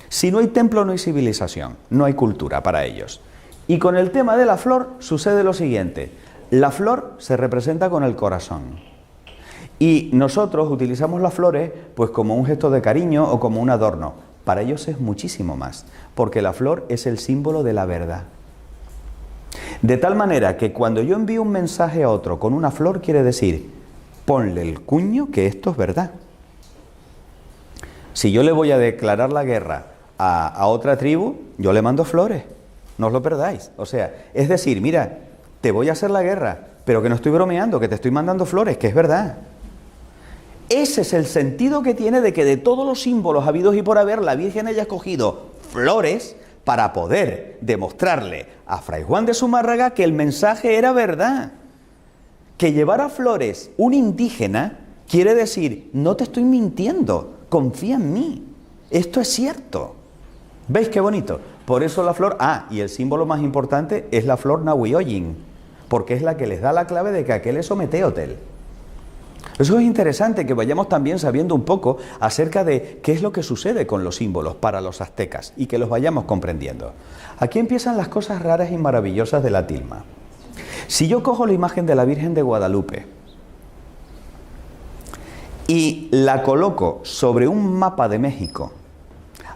Si no hay templo, no hay civilización, no hay cultura para ellos. Y con el tema de la flor sucede lo siguiente. La flor se representa con el corazón. Y nosotros utilizamos las flores pues como un gesto de cariño o como un adorno. Para ellos es muchísimo más, porque la flor es el símbolo de la verdad. De tal manera que cuando yo envío un mensaje a otro con una flor, quiere decir, ponle el cuño que esto es verdad. Si yo le voy a declarar la guerra a otra tribu, yo le mando flores, no os lo perdáis. O sea, es decir, mira, te voy a hacer la guerra, pero que no estoy bromeando, que te estoy mandando flores, que es verdad. Ese es el sentido que tiene de que de todos los símbolos habidos y por haber, la Virgen haya escogido flores para poder demostrarle a Fray Juan de Zumárraga que el mensaje era verdad. Que llevara flores un indígena quiere decir, no te estoy mintiendo, confía en mí, esto es cierto. ¿Veis qué bonito? Por eso la flor, y el símbolo más importante es la flor Nahuioyin, porque es la que les da la clave de que aquel es Ometeotl. Eso es interesante, que vayamos también sabiendo un poco acerca de qué es lo que sucede con los símbolos para los aztecas y que los vayamos comprendiendo. Aquí empiezan las cosas raras y maravillosas de la tilma. Si yo cojo la imagen de la Virgen de Guadalupe y la coloco sobre un mapa de México,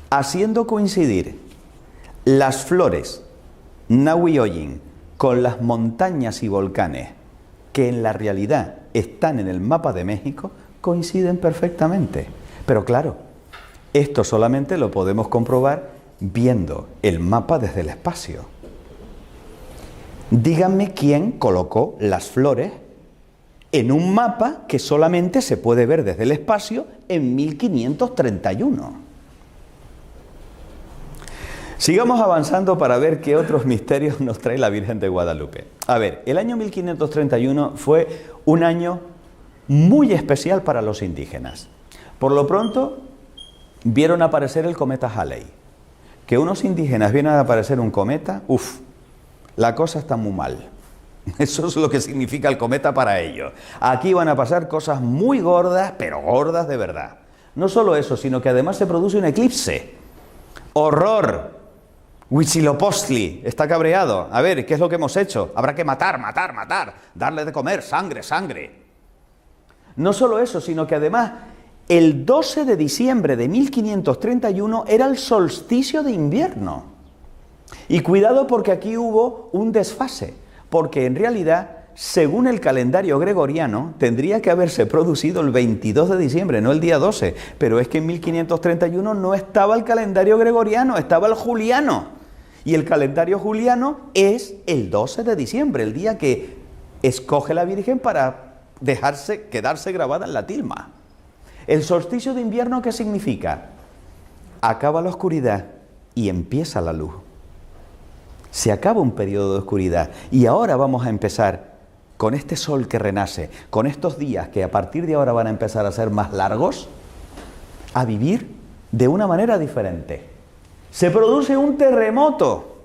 haciendo coincidir las flores Nahuioyin con las montañas y volcanes que en la realidad están en el mapa de México, coinciden perfectamente. Pero claro, esto solamente lo podemos comprobar viendo el mapa desde el espacio. Díganme quién colocó las flores en un mapa que solamente se puede ver desde el espacio en 1531. Sigamos avanzando para ver qué otros misterios nos trae la Virgen de Guadalupe. A ver, el año 1531 fue un año muy especial para los indígenas. Por lo pronto, vieron aparecer el cometa Halley. Que unos indígenas vieran a aparecer un cometa, la cosa está muy mal. Eso es lo que significa el cometa para ellos. Aquí van a pasar cosas muy gordas, pero gordas de verdad. No solo eso, sino que además se produce un eclipse. ¡Horror! Huitzilopochtli está cabreado. A ver, ¿qué es lo que hemos hecho? Habrá que matar, darle de comer, sangre. No solo eso, sino que además el 12 de diciembre de 1531 era el solsticio de invierno. Y cuidado, porque aquí hubo un desfase, porque en realidad, según el calendario gregoriano, tendría que haberse producido el 22 de diciembre, no el día 12, pero es que en 1531 no estaba el calendario gregoriano, estaba el juliano. Y el calendario juliano es el 12 de diciembre, el día que escoge la Virgen para quedarse grabada en la tilma. El solsticio de invierno, ¿qué significa? Acaba la oscuridad y empieza la luz. Se acaba un periodo de oscuridad y ahora vamos a empezar con este sol que renace, con estos días que a partir de ahora van a empezar a ser más largos, a vivir de una manera diferente. Se produce un terremoto,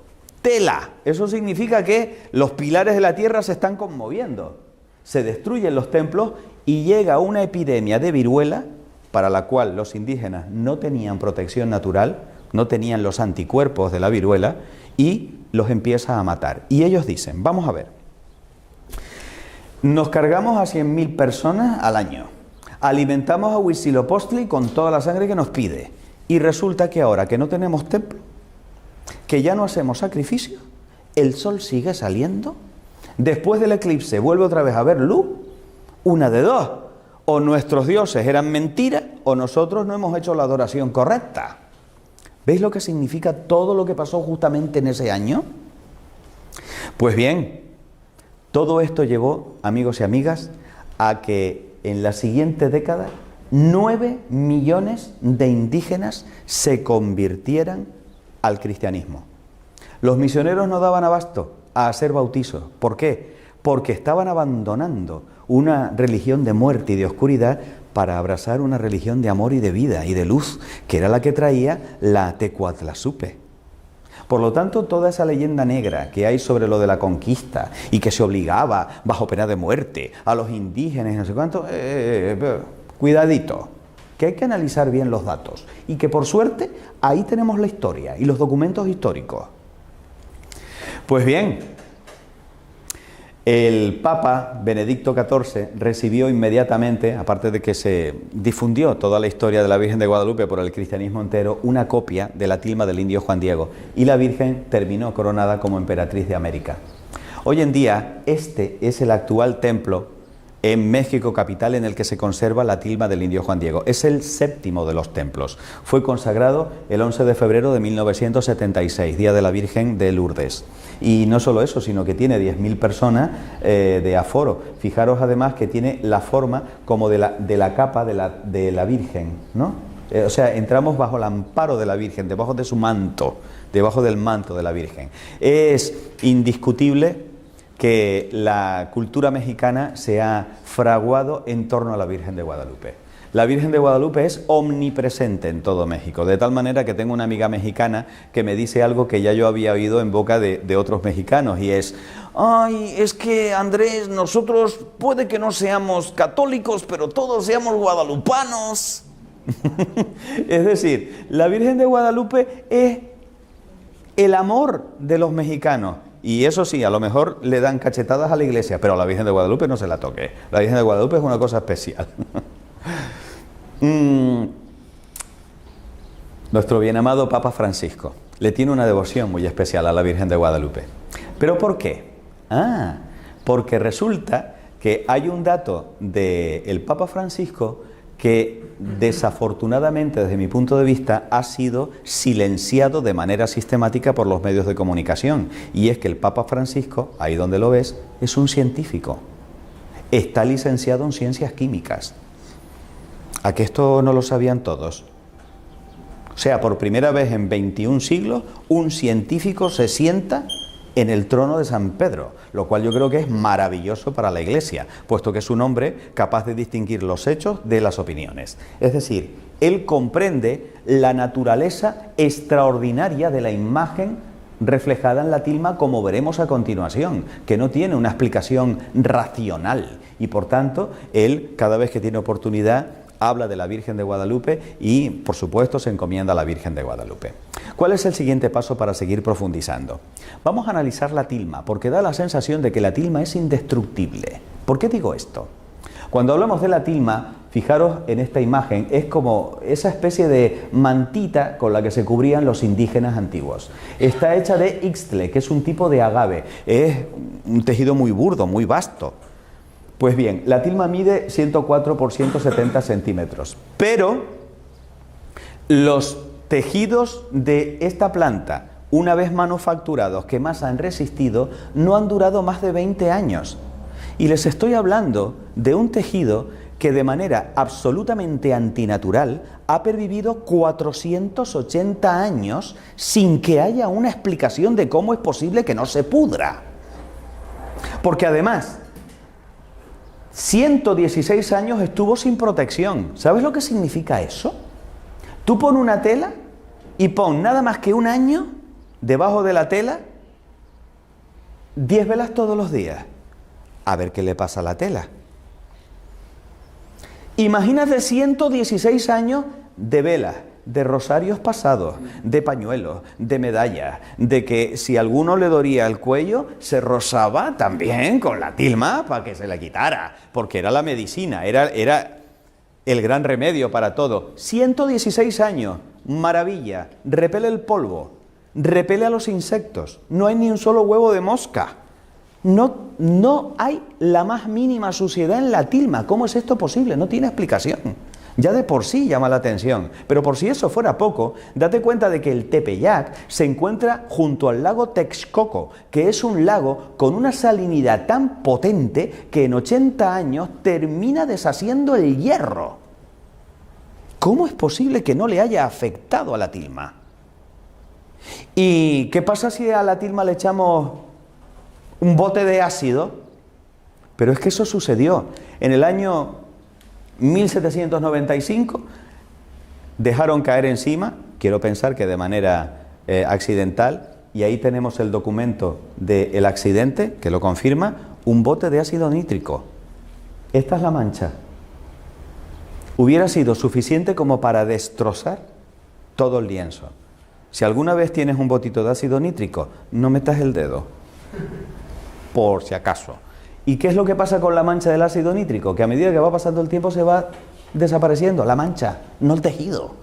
tela. Eso significa que los pilares de la tierra se están conmoviendo. Se destruyen los templos y llega una epidemia de viruela para la cual los indígenas no tenían protección natural, no tenían los anticuerpos de la viruela y los empieza a matar. Y ellos dicen, vamos a ver, nos cargamos a 100.000 personas al año, alimentamos a Huitzilopochtli con toda la sangre que nos pide. Y resulta que ahora que no tenemos templo, que ya no hacemos sacrificio, el sol sigue saliendo, después del eclipse vuelve otra vez a haber luz, una de dos, o nuestros dioses eran mentiras o nosotros no hemos hecho la adoración correcta. ¿Veis lo que significa todo lo que pasó justamente en ese año? Pues bien, todo esto llevó, amigos y amigas, a que en la siguiente década 9 millones de indígenas se convirtieran al cristianismo. Los misioneros no daban abasto a hacer bautizos. ¿Por qué? Porque estaban abandonando una religión de muerte y de oscuridad para abrazar una religión de amor y de vida y de luz, que era la que traía la Tecuatlazupe. Por lo tanto, toda esa leyenda negra que hay sobre lo de la conquista y que se obligaba bajo pena de muerte a los indígenas y no sé cuánto, cuidadito, que hay que analizar bien los datos y que por suerte ahí tenemos la historia y los documentos históricos. Pues bien, el Papa Benedicto XIV recibió inmediatamente, aparte de que se difundió toda la historia de la Virgen de Guadalupe por el cristianismo entero, una copia de la tilma del indio Juan Diego, y la Virgen terminó coronada como emperatriz de América. Hoy en día, este es el actual templo en México capital en el que se conserva la tilma del indio Juan Diego. Es el séptimo de los templos. Fue consagrado el 11 de febrero de 1976, Día de la Virgen de Lourdes. Y no solo eso, sino que tiene 10.000 personas de aforo. Fijaros además que tiene la forma como de la capa de la Virgen, ¿no? O sea, entramos bajo el amparo de la Virgen, debajo de su manto, debajo del manto de la Virgen. Es indiscutible que la cultura mexicana se ha fraguado en torno a la Virgen de Guadalupe. La Virgen de Guadalupe es omnipresente en todo México, de tal manera que tengo una amiga mexicana que me dice algo que ya yo había oído en boca de otros mexicanos, y es: ay, es que Andrés, nosotros puede que no seamos católicos, pero todos seamos guadalupanos. Es decir, la Virgen de Guadalupe es el amor de los mexicanos. Y eso sí, a lo mejor le dan cachetadas a la iglesia, pero a la Virgen de Guadalupe no se la toque. La Virgen de Guadalupe es una cosa especial. Nuestro bien amado Papa Francisco le tiene una devoción muy especial a la Virgen de Guadalupe. ¿Pero por qué? Porque resulta que hay un dato del Papa Francisco que desafortunadamente, desde mi punto de vista, ha sido silenciado de manera sistemática por los medios de comunicación, y es que el Papa Francisco, ahí donde lo ves, es un científico, está licenciado en ciencias químicas. ¿A que esto no lo sabían todos? O sea, por primera vez en 21 siglos, un científico se sienta en el trono de San Pedro, lo cual yo creo que es maravilloso para la Iglesia, puesto que es un hombre capaz de distinguir los hechos de las opiniones. Es decir, él comprende la naturaleza extraordinaria de la imagen reflejada en la tilma, como veremos a continuación, que no tiene una explicación racional, y por tanto, él, cada vez que tiene oportunidad, habla de la Virgen de Guadalupe y, por supuesto, se encomienda a la Virgen de Guadalupe. ¿Cuál es el siguiente paso para seguir profundizando? Vamos a analizar la tilma, porque da la sensación de que la tilma es indestructible. ¿Por qué digo esto? Cuando hablamos de la tilma, fijaros en esta imagen, es como esa especie de mantita con la que se cubrían los indígenas antiguos. Está hecha de ixtle, que es un tipo de agave. Es un tejido muy burdo, muy vasto. Pues bien, la tilma mide 104 por 170 centímetros, pero los tejidos de esta planta, una vez manufacturados, que más han resistido, no han durado más de 20 años. Y les estoy hablando de un tejido que de manera absolutamente antinatural ha pervivido 480 años sin que haya una explicación de cómo es posible que no se pudra. Porque además, 116 años estuvo sin protección. ¿Sabes lo que significa eso? Tú pon una tela y pon nada más que un año debajo de la tela, 10 velas todos los días. A ver qué le pasa a la tela. Imagínate 116 años de velas, de rosarios pasados, de pañuelos, de medallas, de que si a alguno le dolía el cuello, se rozaba también con la tilma para que se le quitara, porque era la medicina, era el gran remedio para todo. 116 años, maravilla, repele el polvo, repele a los insectos, no hay ni un solo huevo de mosca, no hay la más mínima suciedad en la tilma. ¿Cómo es esto posible? No tiene explicación. Ya de por sí llama la atención, pero por si eso fuera poco, date cuenta de que el Tepeyac se encuentra junto al lago Texcoco, que es un lago con una salinidad tan potente que en 80 años termina deshaciendo el hierro. ¿Cómo es posible que no le haya afectado a la tilma? ¿Y qué pasa si a la tilma le echamos un bote de ácido? Pero es que eso sucedió en el año 1795, dejaron caer encima, quiero pensar que de manera accidental, y ahí tenemos el documento del accidente que lo confirma, un bote de ácido nítrico. Esta es la mancha. Hubiera sido suficiente como para destrozar todo el lienzo. Si alguna vez tienes un botito de ácido nítrico, no metas el dedo, por si acaso. ¿Y qué es lo que pasa con la mancha del ácido nítrico? Que a medida que va pasando el tiempo se va desapareciendo la mancha, no el tejido.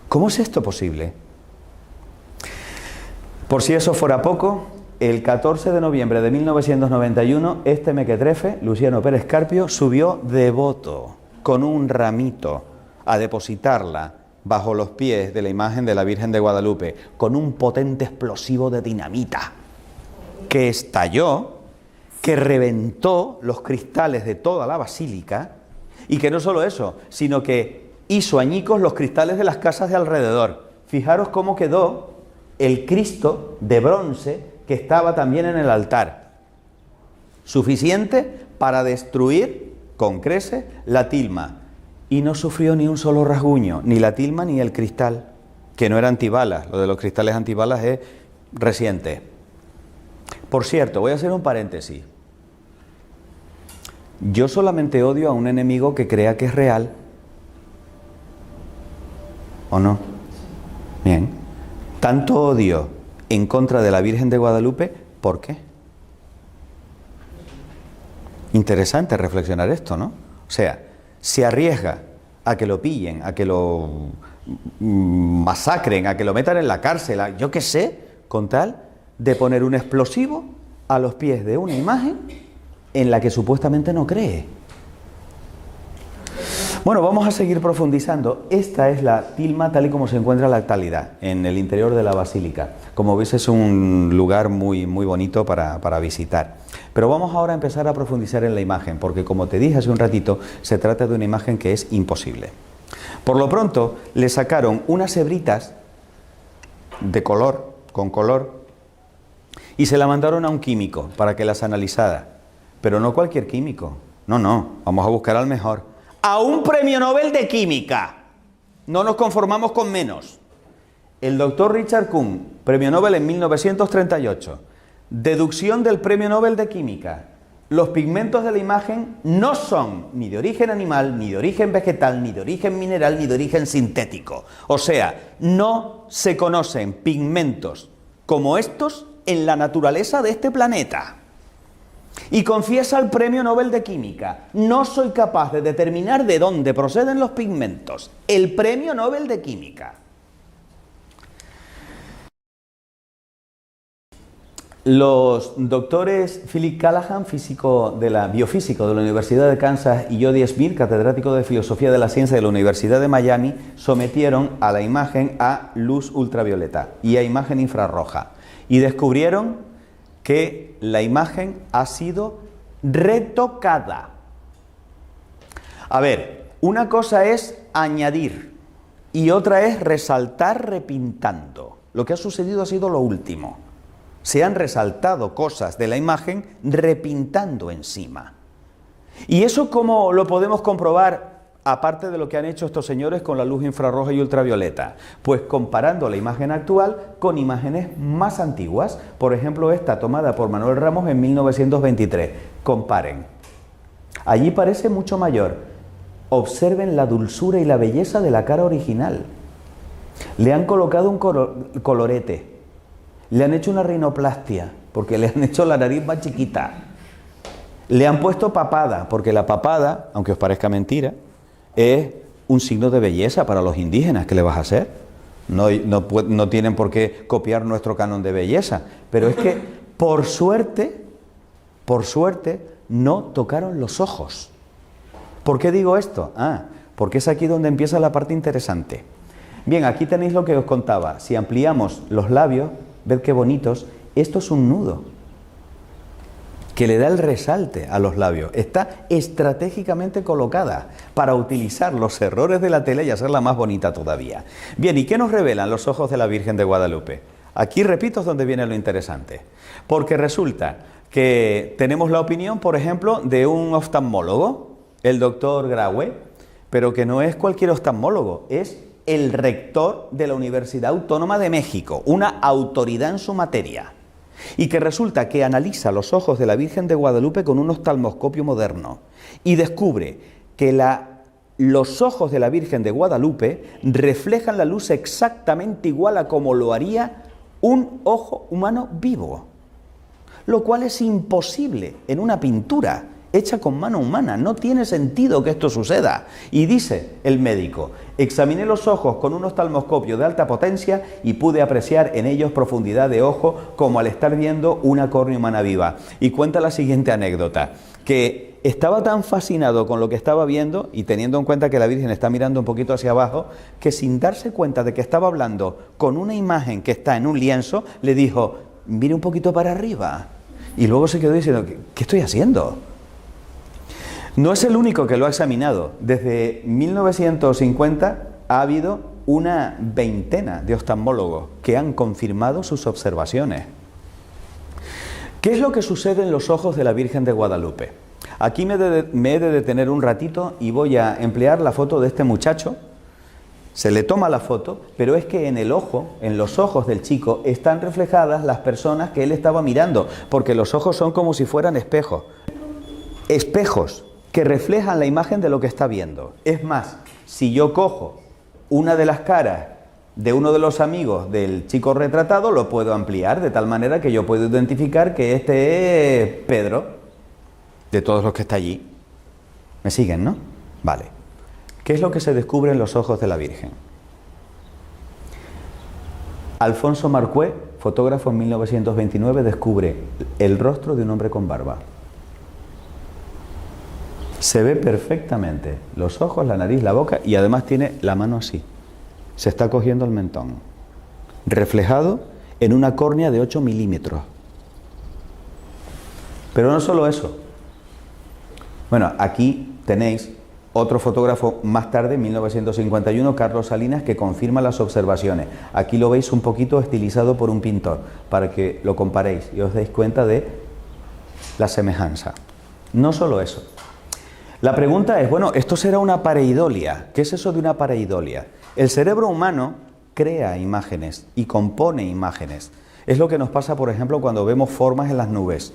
¿Cómo es esto posible? Por si eso fuera poco, el 14 de noviembre de 1991, este mequetrefe, Luciano Pérez Carpio, subió devoto con un ramito a depositarla bajo los pies de la imagen de la Virgen de Guadalupe, con un potente explosivo de dinamita que estalló, que reventó los cristales de toda la basílica, y que no solo eso, sino que hizo añicos los cristales de las casas de alrededor. Fijaros cómo quedó el Cristo de bronce que estaba también en el altar. Suficiente para destruir con creces la tilma. y no sufrió ni un solo rasguño, ni la tilma ni el cristal, que no era antibalas. Lo de los cristales antibalas es reciente. Por cierto, voy a hacer un paréntesis. Yo solamente odio a un enemigo que crea que es real. ¿O no? Bien. Tanto odio en contra de la Virgen de Guadalupe, ¿por qué? Interesante reflexionar esto, ¿no? O sea, se arriesga a que lo pillen, a que lo masacren, a que lo metan en la cárcel, yo qué sé, con tal de poner un explosivo a los pies de una imagen en la que supuestamente no cree. Bueno, vamos a seguir profundizando. Esta es la tilma tal y como se encuentra en la actualidad, en el interior de la basílica. Como veis, es un lugar muy bonito para visitar. Pero vamos ahora a empezar a profundizar en la imagen, porque como te dije hace un ratito, se trata de una imagen que es imposible. Por lo pronto, le sacaron unas hebritas de color, con color, y se la mandaron a un químico para que las analizara. Pero no cualquier químico. No, vamos a buscar al mejor. A un premio Nobel de Química. No nos conformamos con menos. El doctor Richard Kuhn, premio Nobel en 1938. Deducción del premio Nobel de Química. Los pigmentos de la imagen no son ni de origen animal, ni de origen vegetal, ni de origen mineral, ni de origen sintético. O sea, no se conocen pigmentos como estos en la naturaleza de este planeta. Y confiesa el premio Nobel de Química: no soy capaz de determinar de dónde proceden los pigmentos. El premio Nobel de Química. Los doctores Philip Callahan, biofísico de la Universidad de Kansas, y Jody Smith, catedrático de Filosofía de la Ciencia de la Universidad de Miami, sometieron a la imagen a luz ultravioleta y a imagen infrarroja, y descubrieron que la imagen ha sido retocada. A ver, una cosa es añadir y otra es resaltar repintando. Lo que ha sucedido ha sido lo último. Se han resaltado cosas de la imagen repintando encima. ¿Y eso cómo lo podemos comprobar, aparte de lo que han hecho estos señores con la luz infrarroja y ultravioleta? Pues comparando la imagen actual con imágenes más antiguas. Por ejemplo, esta tomada por Manuel Ramos en 1923. Comparen. Allí parece mucho mayor. Observen la dulzura y la belleza de la cara original. Le han colocado un colorete. Le han hecho una rinoplastia, porque le han hecho la nariz más chiquita. Le han puesto papada, porque la papada, aunque os parezca mentira, es un signo de belleza para los indígenas. ¿Qué le vas a hacer? No tienen por qué copiar nuestro canon de belleza. Pero es que, por suerte, no tocaron los ojos. ¿Por qué digo esto? Porque es aquí donde empieza la parte interesante. Bien, aquí tenéis lo que os contaba. Si ampliamos los labios, ved qué bonitos. Esto es un nudo que le da el resalte a los labios. Está estratégicamente colocada para utilizar los errores de la tela y hacerla más bonita todavía. Bien, ¿y qué nos revelan los ojos de la Virgen de Guadalupe? Aquí, repito, es donde viene lo interesante. Porque resulta que tenemos la opinión, por ejemplo, de un oftalmólogo, el doctor Graue, pero que no es cualquier oftalmólogo, es el rector de la Universidad Autónoma de México, una autoridad en su materia. Y que resulta que analiza los ojos de la Virgen de Guadalupe con un oftalmoscopio moderno y descubre que los ojos de la Virgen de Guadalupe reflejan la luz exactamente igual a como lo haría un ojo humano vivo, lo cual es imposible en una pintura hecha con mano humana. No tiene sentido que esto suceda. Y dice el médico: examiné los ojos con un oftalmoscopio de alta potencia y pude apreciar en ellos profundidad de ojo como al estar viendo una córnea humana viva. Y cuenta la siguiente anécdota, que estaba tan fascinado con lo que estaba viendo, y teniendo en cuenta que la Virgen está mirando un poquito hacia abajo, que sin darse cuenta de que estaba hablando con una imagen que está en un lienzo, le dijo: mire un poquito para arriba. Y luego se quedó diciendo: ¿qué estoy haciendo? No es el único que lo ha examinado. Desde 1950 ha habido una veintena de oftalmólogos que han confirmado sus observaciones. ¿Qué es lo que sucede en los ojos de la Virgen de Guadalupe? Aquí me he de detener un ratito y voy a emplear la foto de este muchacho. Se le toma la foto, pero es que en el ojo, en los ojos del chico, están reflejadas las personas que él estaba mirando, porque los ojos son como si fueran espejos. Espejos que reflejan la imagen de lo que está viendo. Es más, si yo cojo una de las caras de uno de los amigos del chico retratado, lo puedo ampliar de tal manera que yo puedo identificar que este es Pedro, de todos los que está allí. ¿Me siguen, no? Vale. ¿Qué es lo que se descubre en los ojos de la Virgen? Alfonso Marcué, fotógrafo en 1929, descubre el rostro de un hombre con barba. Se ve perfectamente los ojos, la nariz, la boca y además tiene la mano así. Se está cogiendo el mentón, reflejado en una córnea de 8 milímetros. Pero no solo eso. Bueno, aquí tenéis otro fotógrafo más tarde, en 1951, Carlos Salinas, que confirma las observaciones. Aquí lo veis un poquito estilizado por un pintor, para que lo comparéis y os deis cuenta de la semejanza. No solo eso. La pregunta es, bueno, ¿esto será una pareidolia? ¿Qué es eso de una pareidolia? El cerebro humano crea imágenes y compone imágenes. Es lo que nos pasa, por ejemplo, cuando vemos formas en las nubes.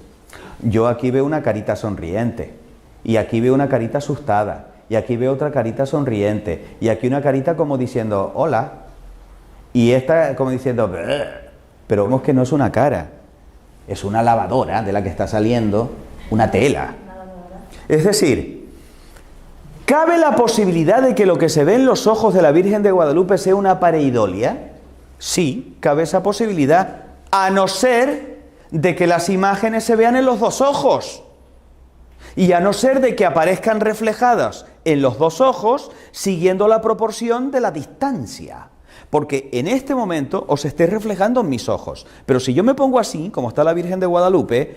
Yo aquí veo una carita sonriente, y aquí veo una carita asustada, y aquí veo otra carita sonriente, y aquí una carita como diciendo, hola, y esta como diciendo, brr. Pero vemos que no es una cara, es una lavadora de la que está saliendo una tela. Es decir, ¿cabe la posibilidad de que lo que se ve en los ojos de la Virgen de Guadalupe sea una pareidolia? Sí, cabe esa posibilidad, a no ser de que las imágenes se vean en los dos ojos. Y a no ser de que aparezcan reflejadas en los dos ojos siguiendo la proporción de la distancia. Porque en este momento os esté reflejando en mis ojos. Pero si yo me pongo así, como está la Virgen de Guadalupe,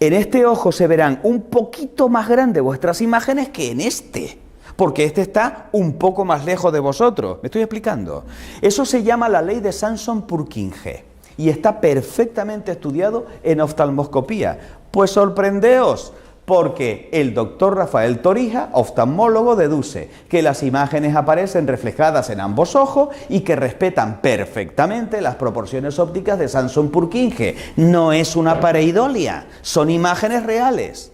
en este ojo se verán un poquito más grandes vuestras imágenes que en este. Porque este está un poco más lejos de vosotros. ¿Me estoy explicando? Eso se llama la ley de Sanson-Purkinje. Y está perfectamente estudiado en oftalmoscopía. Pues sorprendeos, porque el doctor Rafael Torija, oftalmólogo, deduce que las imágenes aparecen reflejadas en ambos ojos y que respetan perfectamente las proporciones ópticas de Sanson-Purkinje. No es una pareidolia, son imágenes reales.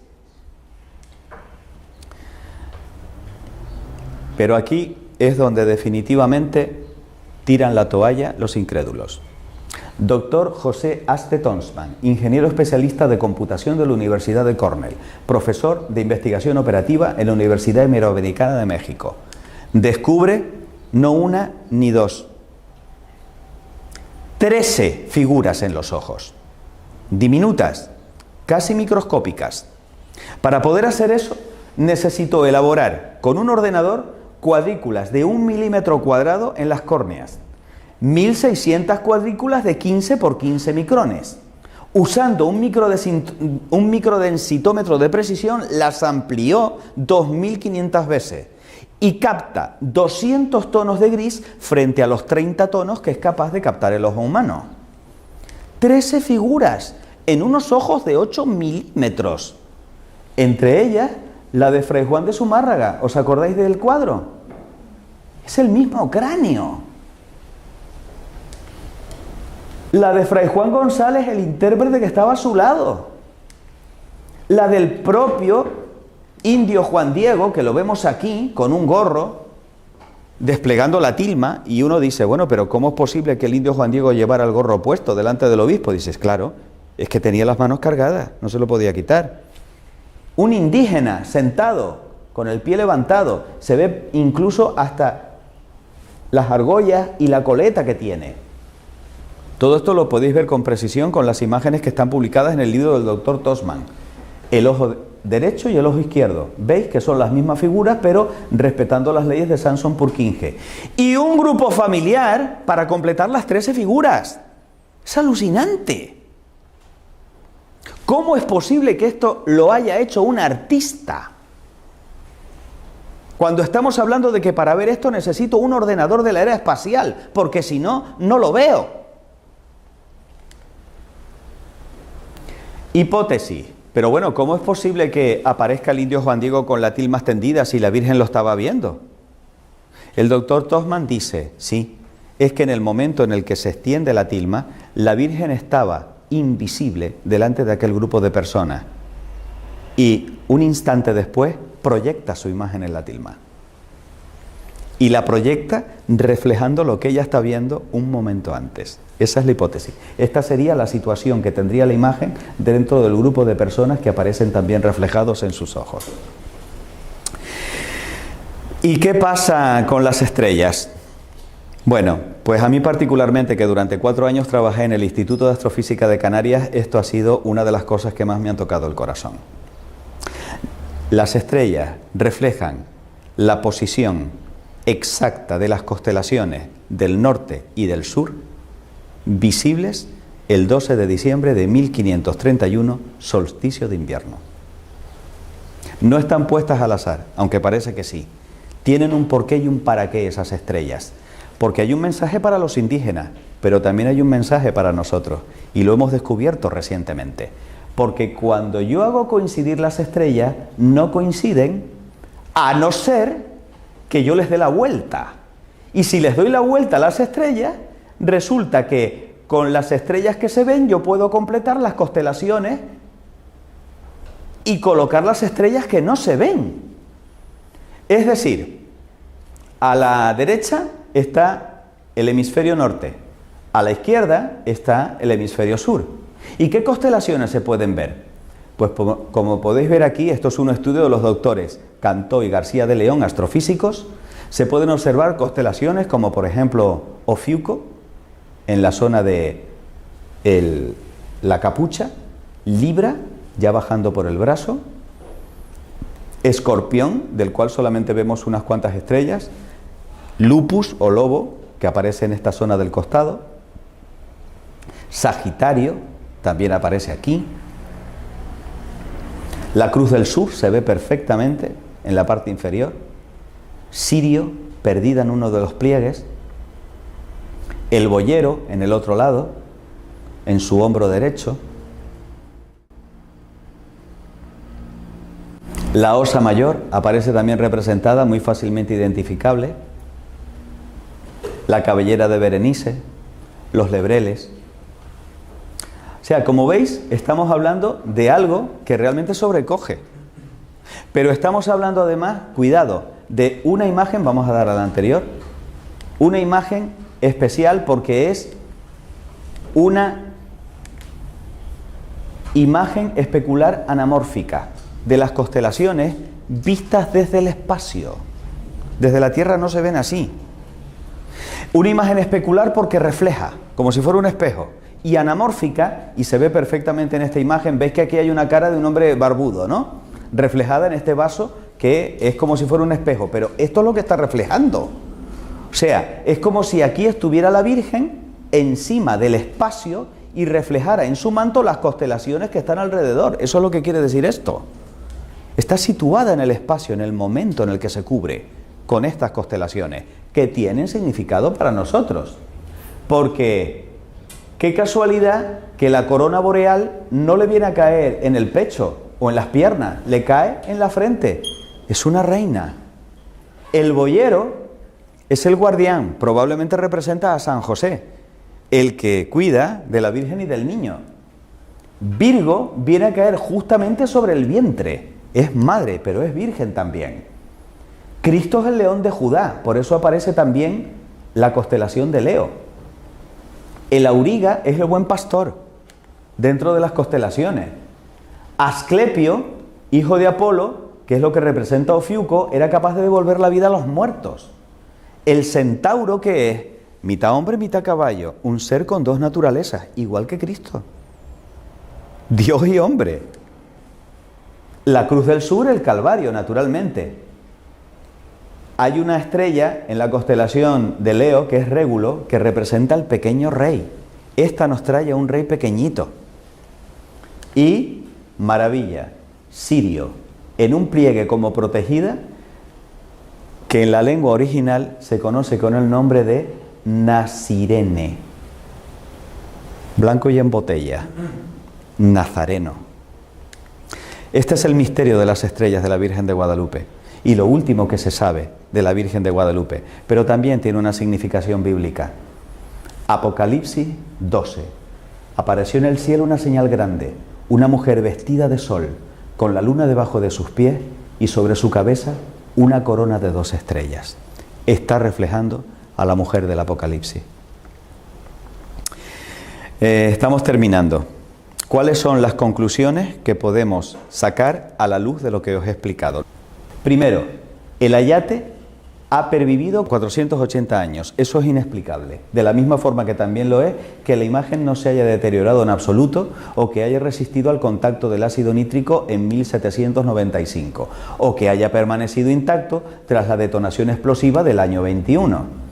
Pero aquí es donde definitivamente tiran la toalla los incrédulos. Doctor José Aste Tonsman, ingeniero especialista de computación de la Universidad de Cornell, profesor de investigación operativa en la Universidad Iberoamericana de México. Descubre no una ni dos, 13 figuras en los ojos, diminutas, casi microscópicas. Para poder hacer eso, necesitó elaborar con un ordenador cuadrículas de 1 milímetro cuadrado en las córneas. 1600 cuadrículas de 15 por 15 micrones. Usando un microdensitómetro de precisión, las amplió 2500 veces y capta 200 tonos de gris frente a los 30 tonos que es capaz de captar el ojo humano. 13 figuras en unos ojos de 8 milímetros. Entre ellas, la de Fray Juan de Zumárraga. ¿Os acordáis del cuadro? Es el mismo cráneo. La de Fray Juan González, el intérprete que estaba a su lado. La del propio indio Juan Diego, que lo vemos aquí, con un gorro, desplegando la tilma, y uno dice, bueno, pero ¿cómo es posible que el indio Juan Diego llevara el gorro puesto delante del obispo? Dices, claro, es que tenía las manos cargadas, no se lo podía quitar. Un indígena sentado, con el pie levantado, se ve incluso hasta las argollas y la coleta que tiene. Todo esto lo podéis ver con precisión con las imágenes que están publicadas en el libro del doctor Tonsman. El ojo derecho y el ojo izquierdo. Veis que son las mismas figuras, pero respetando las leyes de Sanson-Purkinje. Y un grupo familiar para completar las 13 figuras. Es alucinante. ¿Cómo es posible que esto lo haya hecho un artista? Cuando estamos hablando de que para ver esto necesito un ordenador de la era espacial, porque si no, no lo veo. Hipótesis. Pero bueno, ¿cómo es posible que aparezca el indio Juan Diego con la tilma extendida si la Virgen lo estaba viendo? El doctor Tosman dice, sí, es que en el momento en el que se extiende la tilma, la Virgen estaba invisible delante de aquel grupo de personas y un instante después proyecta su imagen en la tilma. Y la proyecta reflejando lo que ella está viendo un momento antes. Esa es la hipótesis. Esta sería la situación que tendría la imagen dentro del grupo de personas que aparecen también reflejados en sus ojos. ¿Y qué pasa con las estrellas? Bueno, pues a mí particularmente, que durante 4 años trabajé en el Instituto de Astrofísica de Canarias, esto ha sido una de las cosas que más me han tocado el corazón. Las estrellas reflejan la posición exacta de las constelaciones del norte y del sur, visibles el 12 de diciembre de 1531, solsticio de invierno. No están puestas al azar, aunque parece que sí. Tienen un porqué y un para qué esas estrellas. Porque hay un mensaje para los indígenas, pero también hay un mensaje para nosotros, y lo hemos descubierto recientemente. Porque cuando yo hago coincidir las estrellas, no coinciden, a no ser que yo les dé la vuelta. Y si les doy la vuelta a las estrellas, resulta que con las estrellas que se ven yo puedo completar las constelaciones y colocar las estrellas que no se ven. Es decir, a la derecha está el hemisferio norte, a la izquierda está el hemisferio sur. ¿Y qué constelaciones se pueden ver? Pues como podéis ver aquí, esto es un estudio de los doctores Cantó y García de León, astrofísicos. Se pueden observar constelaciones como por ejemplo Ofiuco, en la zona de la capucha, Libra, ya bajando por el brazo, Escorpión, del cual solamente vemos unas cuantas estrellas, Lupus o lobo, que aparece en esta zona del costado, Sagitario, también aparece aquí, la Cruz del Sur se ve perfectamente en la parte inferior, Sirio, perdida en uno de los pliegues, el boyero en el otro lado, en su hombro derecho, la Osa Mayor aparece también representada, muy fácilmente identificable, la cabellera de Berenice, los lebreles. O sea, como veis, estamos hablando de algo que realmente sobrecoge. Pero estamos hablando además, cuidado, de una imagen, vamos a dar a la anterior, una imagen especial porque es una imagen especular anamórfica de las constelaciones vistas desde el espacio. Desde la Tierra no se ven así. Una imagen especular porque refleja, como si fuera un espejo, y anamórfica, y se ve perfectamente en esta imagen, veis que aquí hay una cara de un hombre barbudo, ¿no? Reflejada en este vaso que es como si fuera un espejo, pero esto es lo que está reflejando. O sea, es como si aquí estuviera la Virgen encima del espacio y reflejara en su manto las constelaciones que están alrededor. Eso es lo que quiere decir esto. Está situada en el espacio, en el momento en el que se cubre con estas constelaciones, que tienen significado para nosotros. Porque qué casualidad que la corona boreal no le viene a caer en el pecho o en las piernas, le cae en la frente. Es una reina. El boyero es el guardián, probablemente representa a San José, el que cuida de la Virgen y del niño. Virgo viene a caer justamente sobre el vientre, es madre, pero es virgen también. Cristo es el león de Judá, por eso aparece también la constelación de Leo. El auriga es el buen pastor dentro de las constelaciones. Asclepio, hijo de Apolo, que es lo que representa a Ofiuco, era capaz de devolver la vida a los muertos. El centauro, que es mitad hombre, mitad caballo, un ser con dos naturalezas, igual que Cristo. Dios y hombre. La Cruz del Sur, el Calvario, naturalmente. Hay una estrella en la constelación de Leo, que es Régulo, que representa al pequeño rey. Esta nos trae a un rey pequeñito. Y, maravilla, Sirio, en un pliegue como protegida, que en la lengua original se conoce con el nombre de Nasirene. Blanco y en botella. Nazareno. Este es el misterio de las estrellas de la Virgen de Guadalupe y lo último que se sabe de la Virgen de Guadalupe, pero también tiene una significación bíblica. Apocalipsis 12. Apareció en el cielo una señal grande, una mujer vestida de sol, con la luna debajo de sus pies y sobre su cabeza una corona de 2 estrellas. Está reflejando a la mujer del Apocalipsis. Estamos terminando. ¿Cuáles son las conclusiones que podemos sacar a la luz de lo que os he explicado? Primero, el ayate ha pervivido 480 años. Eso es inexplicable. De la misma forma que también lo es que la imagen no se haya deteriorado en absoluto o que haya resistido al contacto del ácido nítrico en 1795 o que haya permanecido intacto tras la detonación explosiva del año 21.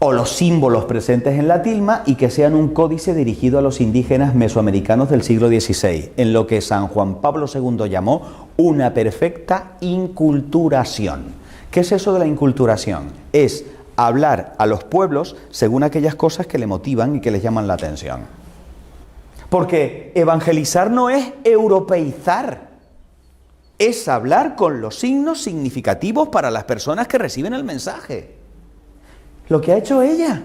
O los símbolos presentes en la tilma y que sean un códice dirigido a los indígenas mesoamericanos del siglo XVI, en lo que San Juan Pablo II llamó una perfecta inculturación. ¿Qué es eso de la inculturación? Es hablar a los pueblos según aquellas cosas que le motivan y que les llaman la atención. Porque evangelizar no es europeizar, es hablar con los signos significativos para las personas que reciben el mensaje. Lo que ha hecho ella,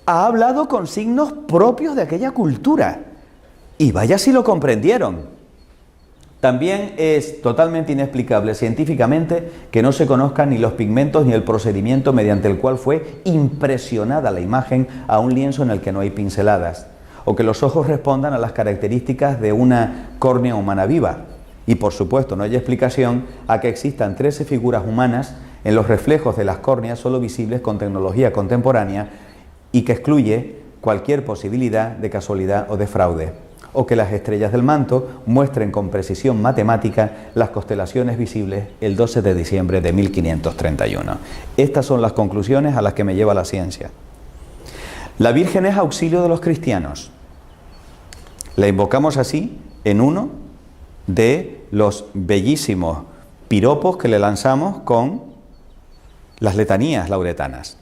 ha hablado con signos propios de aquella cultura. Y vaya si lo comprendieron. También es totalmente inexplicable científicamente que no se conozcan ni los pigmentos ni el procedimiento mediante el cual fue impresionada la imagen a un lienzo en el que no hay pinceladas, o que los ojos respondan a las características de una córnea humana viva. Y por supuesto no hay explicación a que existan 13 figuras humanas en los reflejos de las córneas solo visibles con tecnología contemporánea y que excluye cualquier posibilidad de casualidad o de fraude, o que las estrellas del manto muestren con precisión matemática las constelaciones visibles el 12 de diciembre de 1531. Estas son las conclusiones a las que me lleva la ciencia. La Virgen es auxilio de los cristianos. La invocamos así en uno de los bellísimos piropos que le lanzamos con las letanías lauretanas.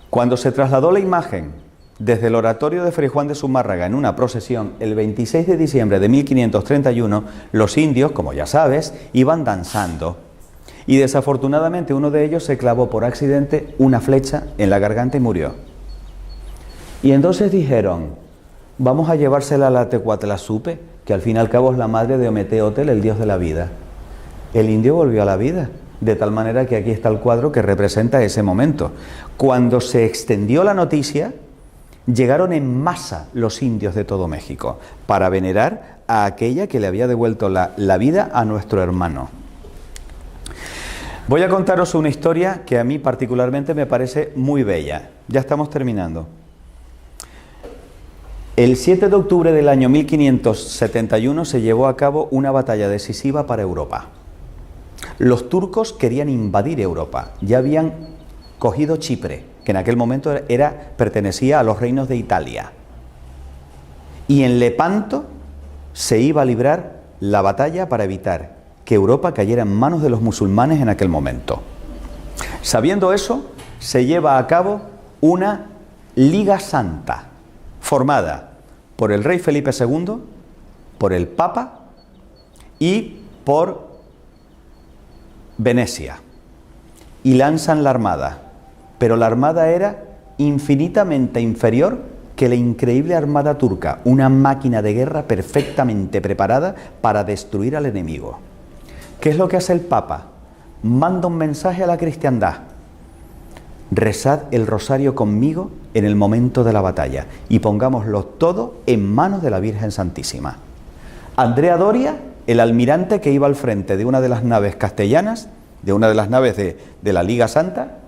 Cuando se trasladó la imagen desde el oratorio de Fray Juan de Zumárraga en una procesión el 26 de diciembre de 1531, los indios, como ya sabes, iban danzando y desafortunadamente uno de ellos se clavó por accidente una flecha en la garganta y murió. Y entonces dijeron, vamos a llevársela a la Tecuatlazupe, que al fin y al cabo es la madre de Ometeotl, el dios de la vida. El indio volvió a la vida. De tal manera que aquí está el cuadro que representa ese momento. Cuando se extendió la noticia, llegaron en masa los indios de todo México para venerar a aquella que le había devuelto la vida a nuestro hermano. Voy a contaros una historia que a mí particularmente me parece muy bella. Ya estamos terminando. El 7 de octubre del año 1571 se llevó a cabo una batalla decisiva para Europa. Los turcos querían invadir Europa, ya habían cogido Chipre, que en aquel momento pertenecía a los reinos de Italia. Y en Lepanto se iba a librar la batalla para evitar que Europa cayera en manos de los musulmanes en aquel momento. Sabiendo eso, se lleva a cabo una Liga Santa, formada por el rey Felipe II, por el Papa y por Venecia, y lanzan la armada, pero la armada era infinitamente inferior que la increíble armada turca, una máquina de guerra perfectamente preparada para destruir al enemigo. ¿Qué es lo que hace el Papa? Manda un mensaje a la cristiandad: rezad el rosario conmigo en el momento de la batalla y pongámoslo todo en manos de la Virgen Santísima. Andrea Doria, el almirante que iba al frente de una de las naves castellanas, de una de las naves de la Liga Santa,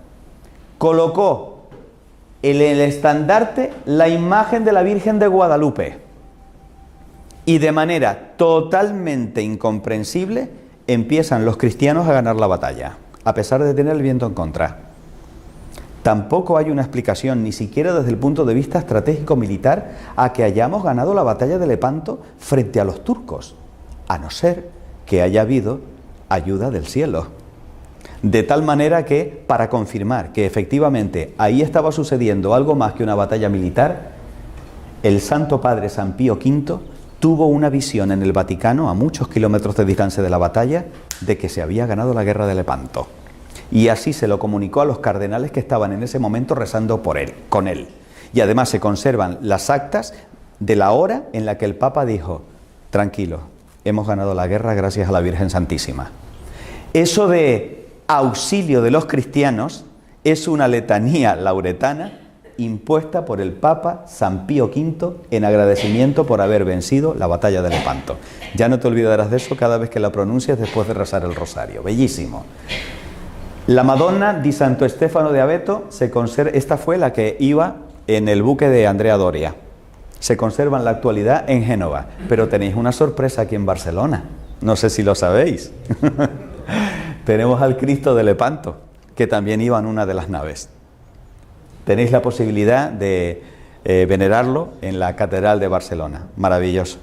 colocó en el estandarte la imagen de la Virgen de Guadalupe y de manera totalmente incomprensible empiezan los cristianos a ganar la batalla, a pesar de tener el viento en contra. Tampoco hay una explicación, ni siquiera desde el punto de vista estratégico militar, a que hayamos ganado la batalla de Lepanto frente a los turcos, a no ser que haya habido ayuda del cielo. De tal manera que, para confirmar que efectivamente ahí estaba sucediendo algo más que una batalla militar, el Santo Padre San Pío V tuvo una visión en el Vaticano, a muchos kilómetros de distancia de la batalla, de que se había ganado la guerra de Lepanto. Y así se lo comunicó a los cardenales que estaban en ese momento rezando por él, con él. Y además se conservan las actas de la hora en la que el Papa dijo: tranquilo, hemos ganado la guerra gracias a la Virgen Santísima. Eso de auxilio de los cristianos es una letanía lauretana impuesta por el Papa San Pío V en agradecimiento por haber vencido la batalla de Lepanto. Ya no te olvidarás de eso cada vez que la pronuncias después de rezar el rosario. Bellísimo. La Madonna di Santo Stefano de Abeto se conserva, esta fue la que iba en el buque de Andrea Doria. Se conserva en la actualidad en Génova, pero tenéis una sorpresa aquí en Barcelona. No sé si lo sabéis. Tenemos al Cristo de Lepanto, que también iba en una de las naves. Tenéis la posibilidad de venerarlo en la Catedral de Barcelona. Maravilloso.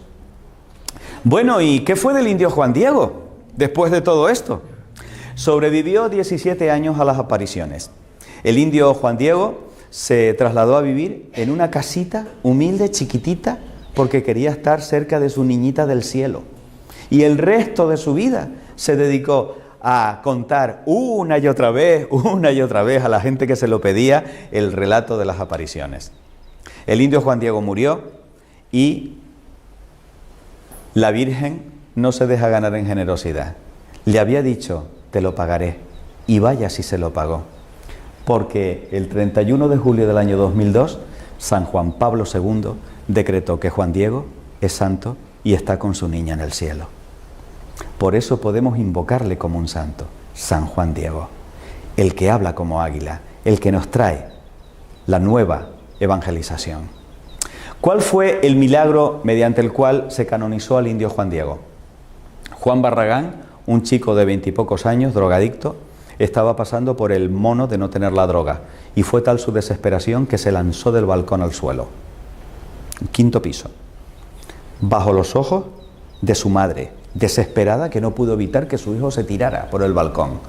Bueno, ¿y qué fue del indio Juan Diego después de todo esto? Sobrevivió 17 años a las apariciones. El indio Juan Diego se trasladó a vivir en una casita humilde, chiquitita, porque quería estar cerca de su niñita del cielo. Y el resto de su vida se dedicó a contar una y otra vez a la gente que se lo pedía el relato de las apariciones. El indio Juan Diego murió y la Virgen no se deja ganar en generosidad. Le había dicho: te lo pagaré, y vaya si se lo pagó. Porque el 31 de julio del año 2002, San Juan Pablo II decretó que Juan Diego es santo y está con su niña en el cielo. Por eso podemos invocarle como un santo, San Juan Diego, el que habla como águila, el que nos trae la nueva evangelización. ¿Cuál fue el milagro mediante el cual se canonizó al indio Juan Diego? Juan Barragán, un chico de 20 y pocos años, drogadicto, estaba pasando por el mono de no tener la droga, y fue tal su desesperación que se lanzó del balcón al suelo. Quinto piso. Bajo los ojos de su madre, desesperada, que no pudo evitar que su hijo se tirara por el balcón.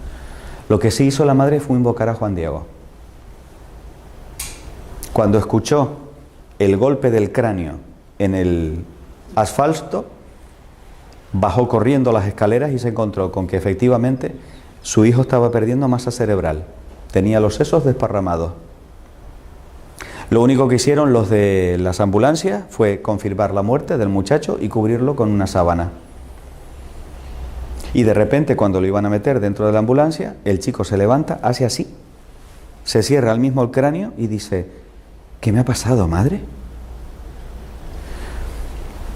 Lo que sí hizo la madre fue invocar a Juan Diego. Cuando escuchó el golpe del cráneo en el asfalto, bajó corriendo las escaleras y se encontró con que efectivamente su hijo estaba perdiendo masa cerebral, tenía los sesos desparramados. Lo único que hicieron los de las ambulancias fue confirmar la muerte del muchacho y cubrirlo con una sábana. Y de repente, cuando lo iban a meter dentro de la ambulancia, el chico se levanta, hace así, se cierra al mismo el cráneo y dice: ¿qué me ha pasado, madre?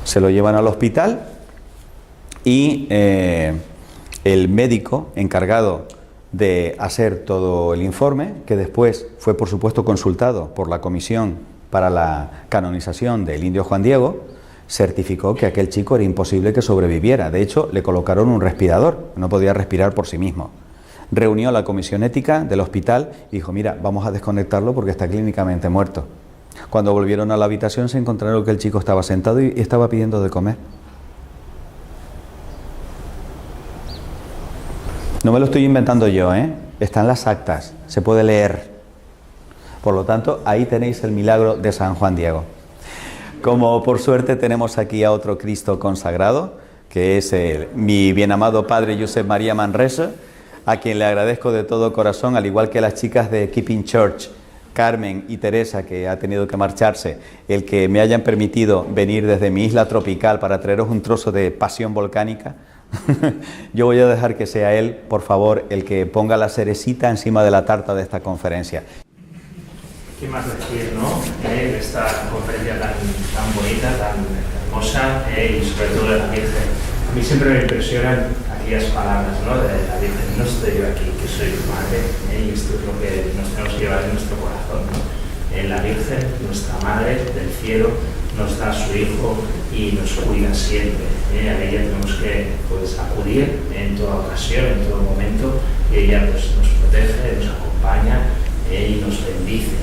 Se lo llevan al hospital y el médico encargado de hacer todo el informe, que después fue por supuesto consultado por la comisión para la canonización del indio Juan Diego, certificó que aquel chico era imposible que sobreviviera. De hecho, le colocaron un respirador, no podía respirar por sí mismo. Reunió a la comisión ética del hospital y dijo: mira, vamos a desconectarlo porque está clínicamente muerto. Cuando volvieron a la habitación se encontraron que el chico estaba sentado y estaba pidiendo de comer. No me lo estoy inventando yo, están las actas, se puede leer. Por lo tanto, ahí tenéis el milagro de San Juan Diego. Como por suerte tenemos aquí a otro Cristo consagrado, que es mi bien amado padre Josep María Manresa, a quien le agradezco de todo corazón, al igual que a las chicas de Keeping Church, Carmen y Teresa, que ha tenido que marcharse, el que me hayan permitido venir desde mi isla tropical para traeros un trozo de pasión volcánica. Yo voy a dejar que sea él, por favor, el que ponga la cerecita encima de la tarta de esta conferencia. ¿Qué más decir, no? De esta conferencia tan bonita, tan hermosa, y sobre todo de la Virgen. A mí siempre me impresionan aquellas palabras, ¿no? De la Virgen: no estoy yo aquí, que soy tu madre, y esto es lo que nos tenemos que llevar en nuestro corazón, ¿no? La Virgen, nuestra madre del cielo, nos da a su Hijo y nos cuida siempre. A ella tenemos que acudir en toda ocasión, en todo momento, y ella nos protege, nos acompaña y nos bendice,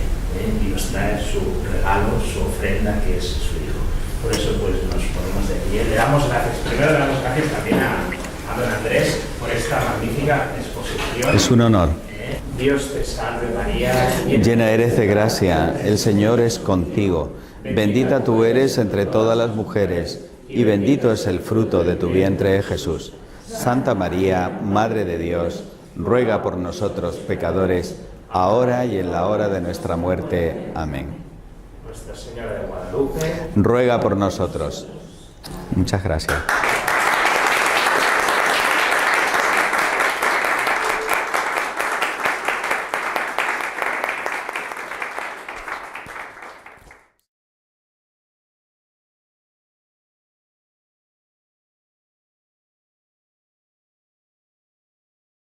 y nos trae su regalo, su ofrenda, que es su Hijo. Por eso nos ponemos de pie. Le damos gracias. Primero le damos gracias también a don Andrés por esta magnífica exposición. Es un honor. Dios te salve María, llena eres de gracia, el Señor es contigo. Bendita tú eres entre todas las mujeres, y bendito es el fruto de tu vientre, Jesús. Santa María, Madre de Dios, ruega por nosotros pecadores, ahora y en la hora de nuestra muerte. Amén. Nuestra Señora de Guadalupe, Ruega por nosotros. Muchas gracias.